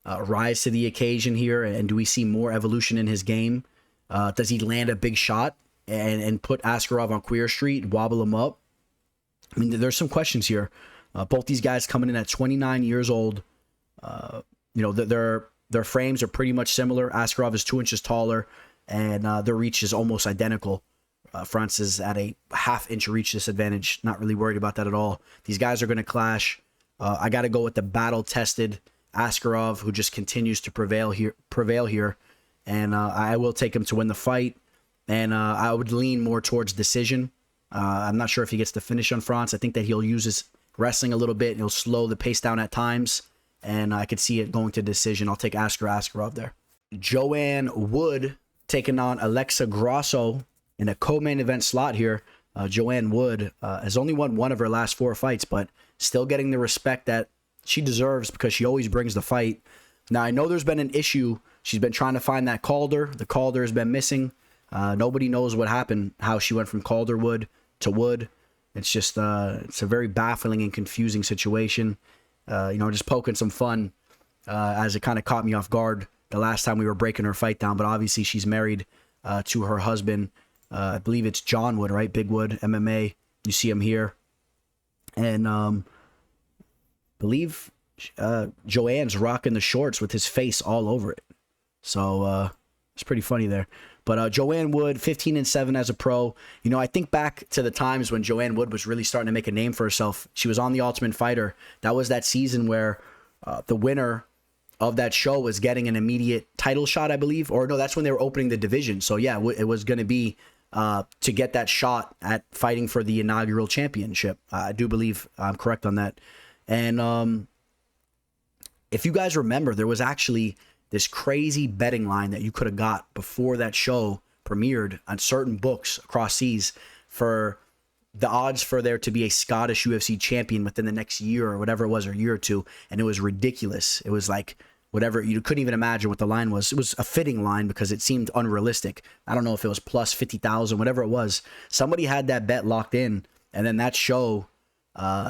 rise to the occasion here, and do we see more evolution in his game? Does he land a big shot and put Askarov on Queer Street, wobble him up? There's some questions here. Both these guys coming in at 29 years old. Their frames are pretty much similar. Askarov is 2 inches taller, and their reach is almost identical. France is at a half-inch reach disadvantage. Not really worried about that at all. These guys are going to clash. I got to go with the battle-tested Askarov, who just continues to prevail here. And I will take him to win the fight. And I would lean more towards decision. I'm not sure if he gets the finish on France. I think that he'll use his wrestling a little bit. He'll slow the pace down at times, and I could see it going to decision. I'll take Askarov there. Joanne Wood taking on Aleksei Grasso in a co-main event slot here. Joanne Wood has only won one of her last 4 fights, but still getting the respect that she deserves because she always brings the fight. Now, I know there's been an issue. She's been trying to find that Calder. The Calder has been missing. Nobody knows what happened, how she went from Calderwood to Wood. It's just, it's a very baffling and confusing situation. Just poking some fun as it kind of caught me off guard the last time we were breaking her fight down. But obviously she's married to her husband. I believe it's John Wood, right? Big Wood, MMA. You see him here. And believe Joanne's rocking the shorts with his face all over it. So it's pretty funny there. But Joanne Wood, 15-7 as a pro. I think back to the times when Joanne Wood was really starting to make a name for herself. She was on The Ultimate Fighter. That was that season where the winner of that show was getting an immediate title shot, I believe. Or no, that's when they were opening the division. So yeah, it was going to be to get that shot at fighting for the inaugural championship. I do believe I'm correct on that. And if you guys remember, there was actually this crazy betting line that you could have got before that show premiered on certain books across seas for the odds for there to be a Scottish UFC champion within the next year or whatever it was, or a year or two. And it was ridiculous. It was like whatever, you couldn't even imagine what the line was. It was a fitting line because it seemed unrealistic. I don't know if it was plus 50,000, whatever it was. Somebody had that bet locked in, and then that show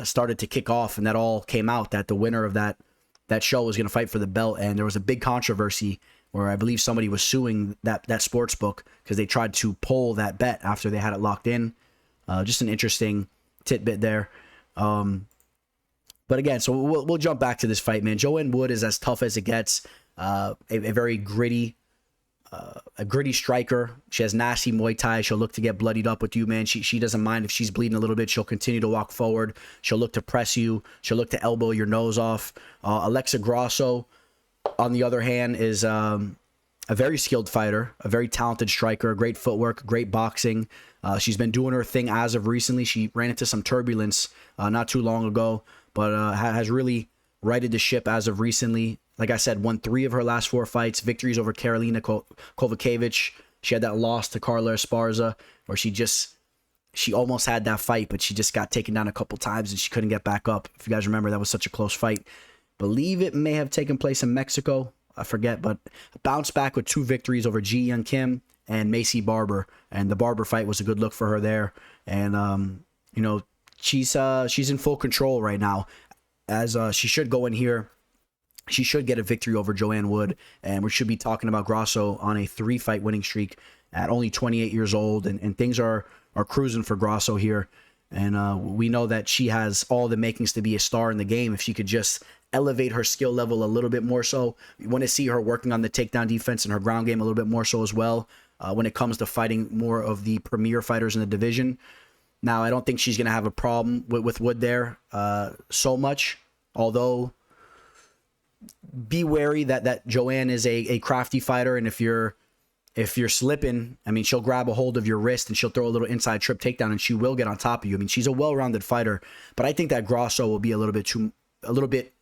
started to kick off, and that all came out that the winner of that show was going to fight for the belt. And there was a big controversy where I believe somebody was suing that sports book because they tried to pull that bet after they had it locked in. Just an interesting tidbit there. But again, so we'll jump back to this fight, man. Joanne Wood is as tough as it gets. A very gritty striker. She has nasty Muay Thai. She'll look to get bloodied up with you, man. She doesn't mind if she's bleeding a little bit. She'll continue to walk forward. She'll look to press you. She'll look to elbow your nose off. Aleksei Grasso, on the other hand, is a very skilled fighter, a very talented striker, great footwork, great boxing. She's been doing her thing as of recently. She ran into some turbulence not too long ago, but has really righted the ship as of recently. Like I said, won 3 of her last 4 fights, victories over Karolina Kovacevic. She had that loss to Carla Esparza, where she almost had that fight, but she just got taken down a couple times and she couldn't get back up. If you guys remember, that was such a close fight. Believe it may have taken place in Mexico. I forget, but bounced back with 2 victories over Ji Young Kim and Macy Barber. And the Barber fight was a good look for her there. And, she's in full control right now, as she should go in here. She should get a victory over Joanne Wood, and we should be talking about Grasso on a 3-fight winning streak at only 28 years old, and things are cruising for Grasso here. And we know that she has all the makings to be a star in the game if she could just elevate her skill level a little bit more so. We want to see her working on the takedown defense and her ground game a little bit more so as well when it comes to fighting more of the premier fighters in the division. Now, I don't think she's going to have a problem with Wood there so much, although be wary that Joanne is a crafty fighter, and if you're slipping, I mean, she'll grab a hold of your wrist and she'll throw a little inside trip takedown and she will get on top of you. I mean, she's a well-rounded fighter, but I think that Grasso will be a little bit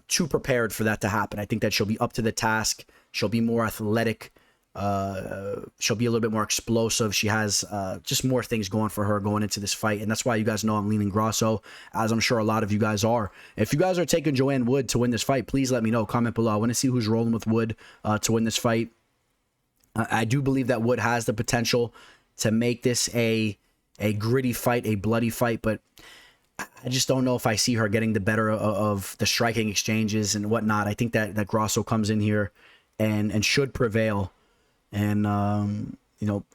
too prepared for that to happen. I think that she'll be up to the task. She'll be more athletic. She'll be a little bit more explosive. She has just more things going for her going into this fight, and that's why you guys know I'm leaning Grasso, as I'm sure a lot of you guys are. If you guys are taking Joanne Wood to win this fight, please let me know. Comment below. I want to see who's rolling with Wood to win this fight. I do believe that Wood has the potential to make this a gritty fight, a bloody fight, but I just don't know if I see her getting the better of the striking exchanges and whatnot. I think that Grasso comes in here and should prevail. And,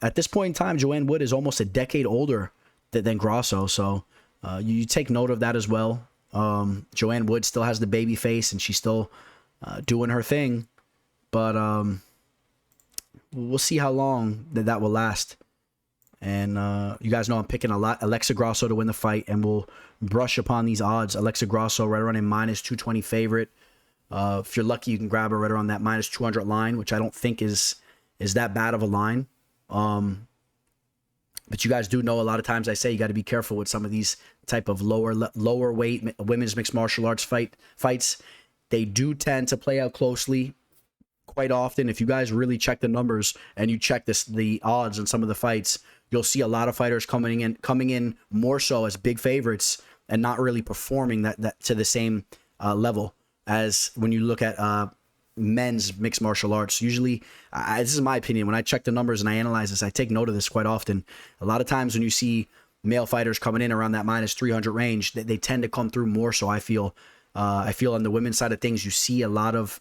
at this point in time, Joanne Wood is almost a decade older than Grasso. So you take note of that as well. Joanne Wood still has the baby face and she's still doing her thing. But we'll see how long that will last. And you guys know I'm picking Aleksei Grasso to win the fight, and we'll brush upon these odds. Aleksei Grasso right around a minus 220 favorite. If you're lucky, you can grab her right around that minus 200 line, which I don't think is that bad of a line. But you guys do know a lot of times I say you got to be careful with some of these type of lower weight women's mixed martial arts fights. They do tend to play out closely quite often. If you guys really check the numbers and you check the odds on some of the fights, you'll see a lot of fighters coming in more so as big favorites and not really performing that to the same level as when you look at men's mixed martial arts. Usually, this is my opinion, when I check the numbers and I analyze this, I take note of this quite often. A lot of times when you see male fighters coming in around that minus 300 range, they tend to come through more so. I feel on the women's side of things, you see a lot of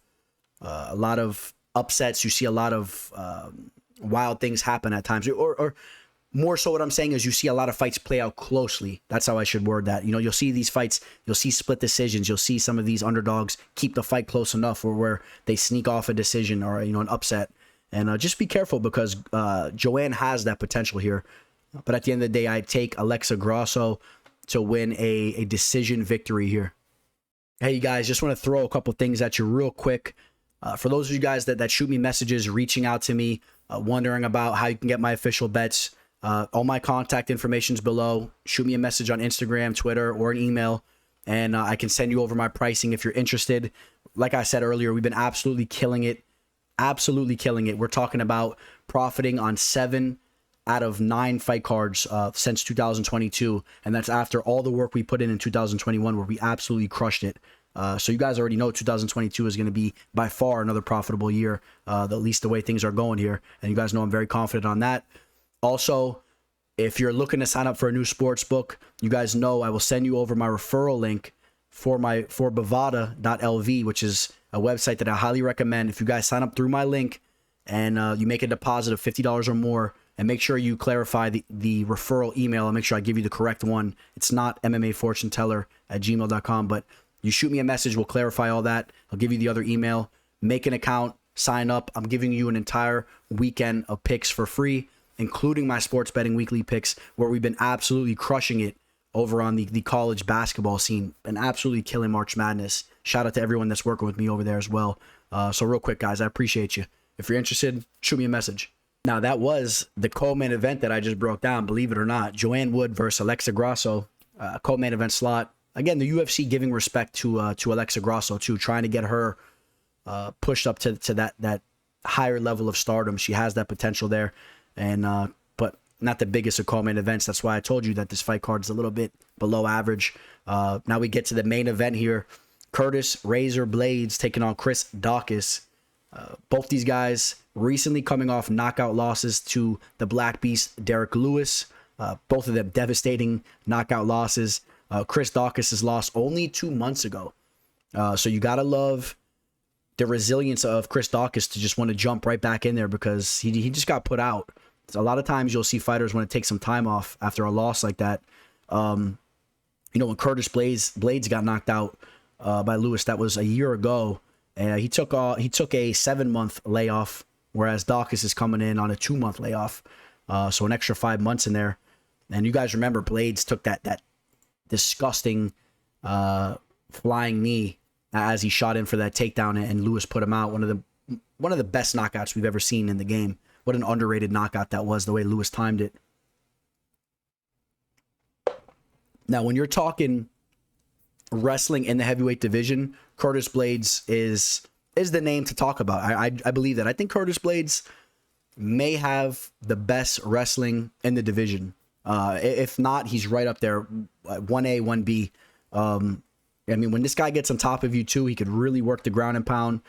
upsets. You see a lot of wild things happen at times, or more so what I'm saying is you see a lot of fights play out closely. That's how I should word that. You know, you'll see these fights, you'll see split decisions, you'll see some of these underdogs keep the fight close enough where they sneak off a decision or, you know, an upset. And just be careful because Joanne has that potential here. But at the end of the day, I take Aleksei Grasso to win a decision victory here. Hey, you guys, just want to throw a couple things at you real quick. For those of you guys that shoot me messages, reaching out to me, wondering about how you can get my official bets, all my contact information is below. Shoot me a message on Instagram, Twitter, or an email, and I can send you over my pricing if you're interested. Like I said earlier, we've been absolutely killing it. Absolutely killing it. We're talking about profiting on 7 out of 9 fight cards since 2022, and that's after all the work we put in 2021 where we absolutely crushed it. So you guys already know 2022 is going to be by far another profitable year, at least the way things are going here, and you guys know I'm very confident on that. Also, if you're looking to sign up for a new sports book, you guys know I will send you over my referral link for bovada.lv, which is a website that I highly recommend. If you guys sign up through my link and you make a deposit of $50 or more, and make sure you clarify the referral email and make sure I give you the correct one. It's not MMAfortuneteller@gmail.com, but you shoot me a message, we'll clarify all that. I'll give you the other email. Make an account, sign up. I'm giving you an entire weekend of picks for free, including my sports betting weekly picks, where we've been absolutely crushing it over on the college basketball scene and absolutely killing March Madness. Shout out to everyone that's working with me over there as well. So real quick, guys, I appreciate you. If you're interested, shoot me a message. Now, that was the co-main event that I just broke down, believe it or not. Joanne Wood versus Aleksei Grasso, co-main event slot. Again, the UFC giving respect to Aleksei Grasso, too, trying to get her pushed up to that higher level of stardom. She has that potential there. And but not the biggest of co-main events. That's why I told you that this fight card is a little bit below average. Now we get to the main event here. Curtis Razor Blaydes taking on Chris Daukaus. Both these guys recently coming off knockout losses to the Black Beast, Derek Lewis. Both of them devastating knockout losses. Chris Daukaus has lost only 2 months ago. So you got to love the resilience of Chris Daukaus to just want to jump right back in there because he just got put out. So a lot of times you'll see fighters want to take some time off after a loss like that. You know, when Curtis Blaydes got knocked out by Lewis, that was a year ago. And he took a 7-month layoff, whereas Daukaus is coming in on a 2-month layoff. So an extra 5 months in there. And you guys remember Blaydes took that disgusting flying knee as he shot in for that takedown, and Lewis put him out. One of the best knockouts we've ever seen in the game. What an underrated knockout that was, the way Lewis timed it. Now, when you're talking wrestling in the heavyweight division, Curtis Blaydes is the name to talk about. I believe that. I think Curtis Blaydes may have the best wrestling in the division. If not, he's right up there, 1A, 1B. I mean, when this guy gets on top of you too, he could really work the ground and pound.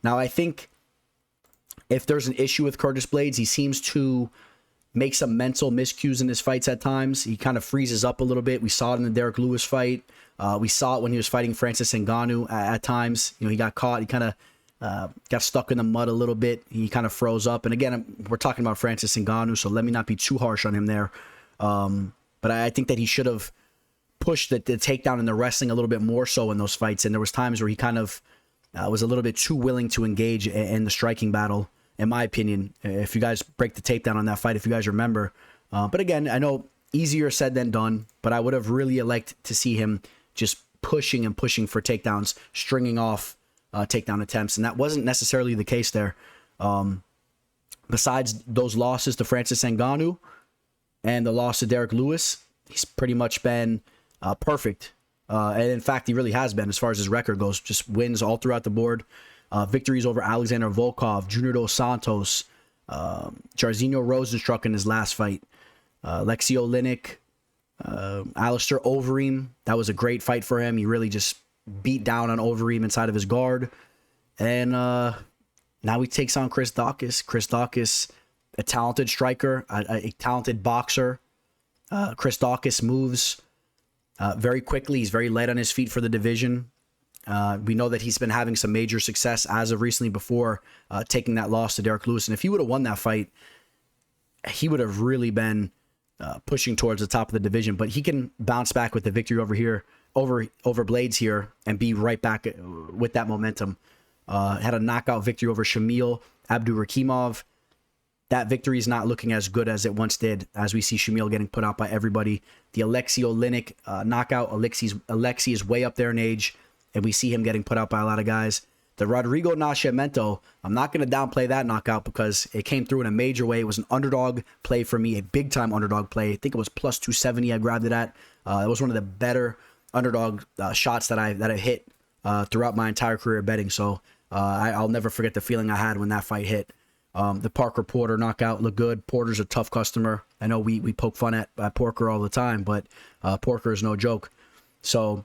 Now, I think if there's an issue with Curtis Blaydes, he seems to make some mental miscues in his fights at times. He kind of freezes up a little bit. We saw it in the Derek Lewis fight. We saw it when he was fighting Francis Ngannou at times. You know, he got caught. He kind of got stuck in the mud a little bit. He kind of froze up. And again, we're talking about Francis Ngannou, so let me not be too harsh on him there. But I think that he should have pushed the takedown in the wrestling a little bit more so in those fights. And there was times where he kind of was a little bit too willing to engage in the striking battle, in my opinion. If you guys break the tape down on that fight, if you guys remember. But again, I know easier said than done, but I would have really liked to see him just pushing and pushing for takedowns, stringing off takedown attempts. And that wasn't necessarily the case there. Besides those losses to Francis Ngannou, And the loss to Derek Lewis, he's pretty much been perfect. And in fact, he really has been as far as his record goes. Just wins all throughout the board. Victories over Alexander Volkov, Junior Dos Santos, Jairzinho Rosenstruck in his last fight, Aleksei Oleinik, Alistair Overeem. That was a great fight for him. He really just beat down on Overeem inside of his guard. And now he takes on Chris Daukaus. Chris Daukaus, a talented striker, a talented boxer. Chris Daukaus moves very quickly. He's very light on his feet for the division. We know that he's been having some major success as of recently before taking that loss to Derek Lewis. And if he would have won that fight, he would have really been pushing towards the top of the division. But he can bounce back with the victory over Blaydes here and be right back with that momentum. Had a knockout victory over Shamil Abdurakhimov. That victory is not looking as good as it once did, as we see Shamil getting put out by everybody. The Aleksei Oleinik knockout, Aleksei is way up there in age, and we see him getting put out by a lot of guys. The Rodrigo Nascimento, I'm not going to downplay that knockout because it came through in a major way. It was an underdog play for me, a big-time underdog play. I think it was plus 270 I grabbed it at. It was one of the better underdog shots that I hit throughout my entire career betting. So I'll never forget the feeling I had when that fight hit. The Parker Porter knockout looked good. Porter's a tough customer. I know we poke fun at Porker all the time, but Porker is no joke. So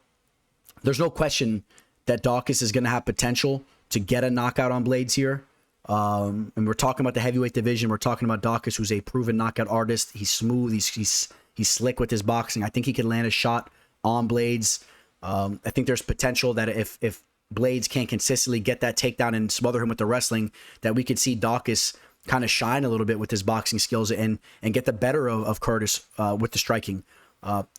there's no question that Daukaus is going to have potential to get a knockout on Blaydes here. And we're talking about the heavyweight division. We're talking about Daukaus, who's a proven knockout artist. He's smooth. He's slick with his boxing. I think he can land a shot on Blaydes. I think there's potential that if Blaydes can't consistently get that takedown and smother him with the wrestling, that we could see Daukaus kind of shine a little bit with his boxing skills and get the better of Curtis with the striking.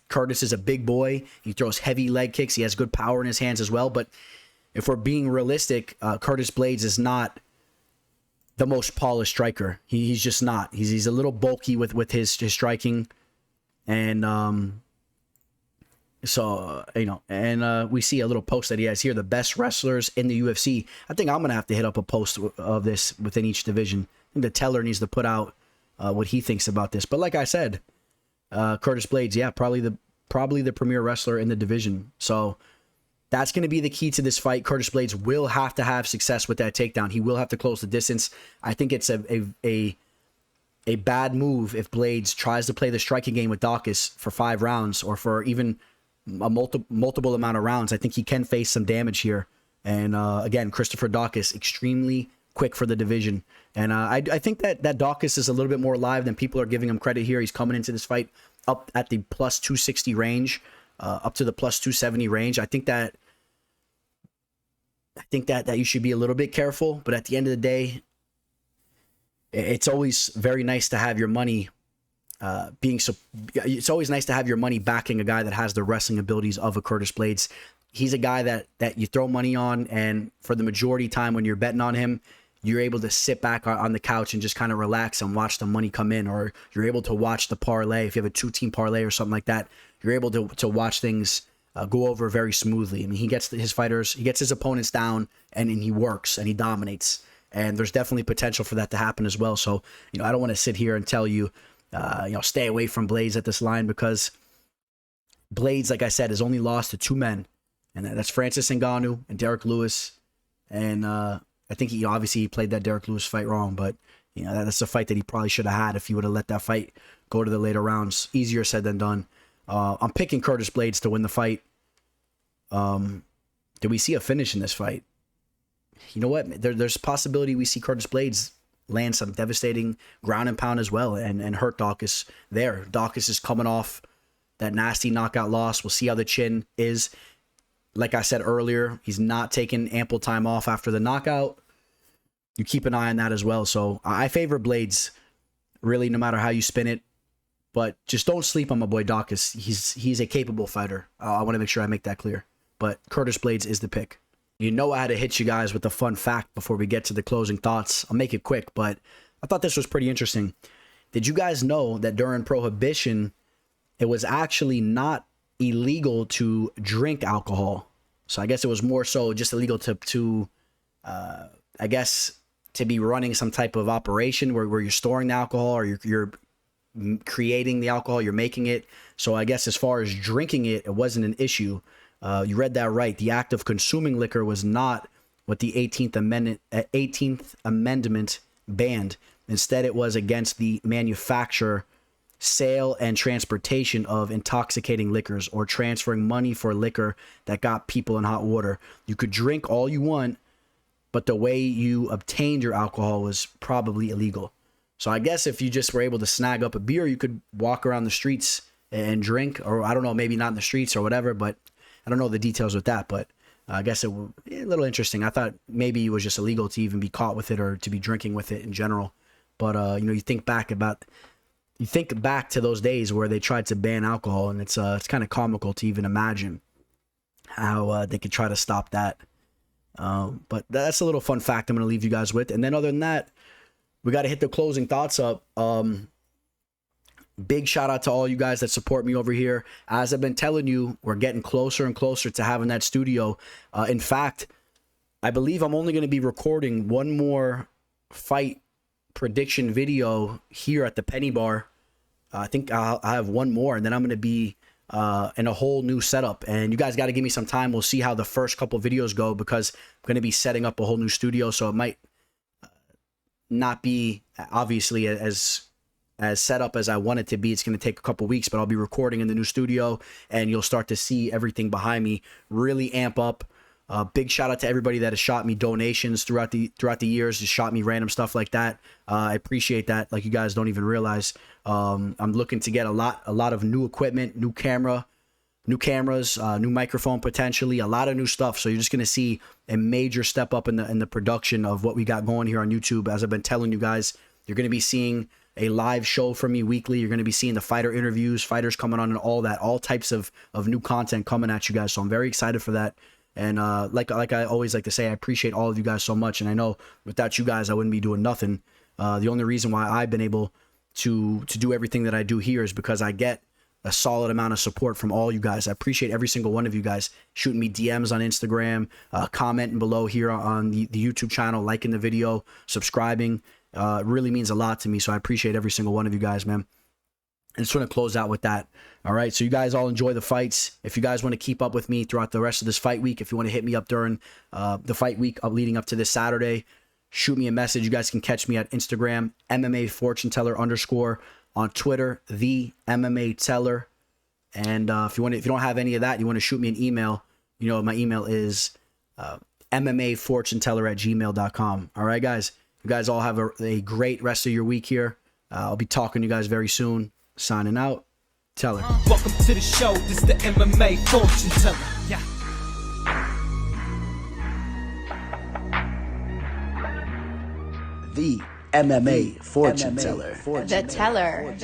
Curtis is a big boy. He throws heavy leg kicks. He has good power in his hands as well. But if we're being realistic, Curtis Blaydes is not the most polished striker. He's just not. He's a little bulky with his striking. And we see a little post that he has here, the best wrestlers in the UFC. I think I'm going to have to hit up a post of this within each division. I think the teller needs to put out what he thinks about this. But like I said, Curtis Blaydes, yeah, probably the premier wrestler in the division. So that's going to be the key to this fight. Curtis Blaydes will have to have success with that takedown. He will have to close the distance. I think it's a bad move if Blaydes tries to play the striking game with Daukaus for 5 rounds or for even a multiple amount of rounds. I think he can face some damage here. And again, Christopher Daukaus, extremely quick for the division. And I think that Daukaus is a little bit more live than people are giving him credit here. He's coming into this fight up at the plus 260 range, up to the plus 270 range. I think that you should be a little bit careful, but at the end of the day, it's always very nice to have your money it's always nice to have your money backing a guy that has the wrestling abilities of a Curtis Blaydes. He's a guy that you throw money on, and for the majority time when you're betting on him, you're able to sit back on the couch and just kind of relax and watch the money come in, or you're able to watch the parlay. If you have a 2-team parlay or something like that, you're able to watch things go over very smoothly. I mean, he gets his fighters, he gets his opponents down, and he works and he dominates. And there's definitely potential for that to happen as well. So, I don't want to sit here and tell you, stay away from Blaydes at this line, because Blaydes, like I said, has only lost to 2 men, and that's Francis Ngannou and Derek Lewis. And I think he obviously played that Derek Lewis fight wrong, but that's a fight that he probably should have had if he would have let that fight go to the later rounds. Easier said than done. I'm picking Curtis Blaydes to win the fight. Do we see a finish in this fight? You know what? There's a possibility we see Curtis Blaydes land some devastating ground and pound as well and hurt Daukaus there. Daukaus is coming off that nasty knockout loss. We'll see how the chin is. Like I said earlier, he's not taking ample time off after the knockout. You keep an eye on that as well. So I favor Blaydes, really, no matter how you spin it. But just don't sleep on my boy Daukaus. He's a capable fighter. I want to make sure I make that clear. But Curtis Blaydes is the pick. I had to hit you guys with a fun fact before we get to the closing thoughts. I'll make it quick, but I thought this was pretty interesting. Did you guys know that during Prohibition, it was actually not illegal to drink alcohol? So I guess it was more so just illegal to be running some type of operation where you're storing the alcohol, or you're creating the alcohol, you're making it. So I guess as far as drinking it, it wasn't an issue. You read that right. The act of consuming liquor was not what the 18th Amendment banned. Instead, it was against the manufacture, sale, and transportation of intoxicating liquors, or transferring money for liquor that got people in hot water. You could drink all you want, but the way you obtained your alcohol was probably illegal. So I guess if you just were able to snag up a beer, you could walk around the streets and drink, or I don't know, maybe not in the streets or whatever, but I don't know the details with that, but I guess it was a little interesting. I thought maybe it was just illegal to even be caught with it or to be drinking with it in general. But, you think back to those days where they tried to ban alcohol, and it's kind of comical to even imagine how they could try to stop that. But that's a little fun fact I'm going to leave you guys with. And then other than that, we got to hit the closing thoughts up. Big shout out to all you guys that support me over here. As I've been telling you, we're getting closer and closer to having that studio. In fact, I believe I'm only going to be recording one more fight prediction video here at the Penny Bar. I think I have one more, and then I'm going to be in a whole new setup. And you guys got to give me some time. We'll see how the first couple videos go, because I'm going to be setting up a whole new studio, so it might not be obviously as set up as I want it to be. It's going to take a couple weeks, but I'll be recording in the new studio, and you'll start to see everything behind me really amp up. Big shout out to everybody that has shot me donations throughout the years, just shot me random stuff like that. I appreciate that. Like, you guys don't even realize. I'm looking to get a lot of new equipment, new cameras, new microphone, potentially a lot of new stuff. So you're just gonna see a major step up in the production of what we got going here on YouTube. As I've been telling you guys, you're gonna be seeing a live show from me weekly. You're gonna be seeing the fighter interviews, fighters coming on, and all that, all types of new content coming at you guys. So I'm very excited for that. And like I always like to say, I appreciate all of you guys so much. And I know without you guys, I wouldn't be doing nothing. The only reason why I've been able to do everything that I do here is because I get a solid amount of support from all you guys. I appreciate every single one of you guys shooting me DMs on Instagram, commenting below here on the YouTube channel, liking the video, subscribing. It really means a lot to me. So I appreciate every single one of you guys, man. And just want to close out with that. All right, so you guys all enjoy the fights. If you guys want to keep up with me throughout the rest of this fight week, if you want to hit me up during the fight week leading up to this Saturday, shoot me a message. You guys can catch me at Instagram, MMA Fortune Teller _, on Twitter, the MMA Teller. And if you don't have any of that, you want to shoot me an email. You know, my email is MMAFortuneTeller@gmail.com. All right, guys. You guys all have a great rest of your week here. I'll be talking to you guys very soon. Signing out. Teller. Welcome to the show. This is the MMA Fortune Teller. Yeah. The MMA Fortune Teller. The teller.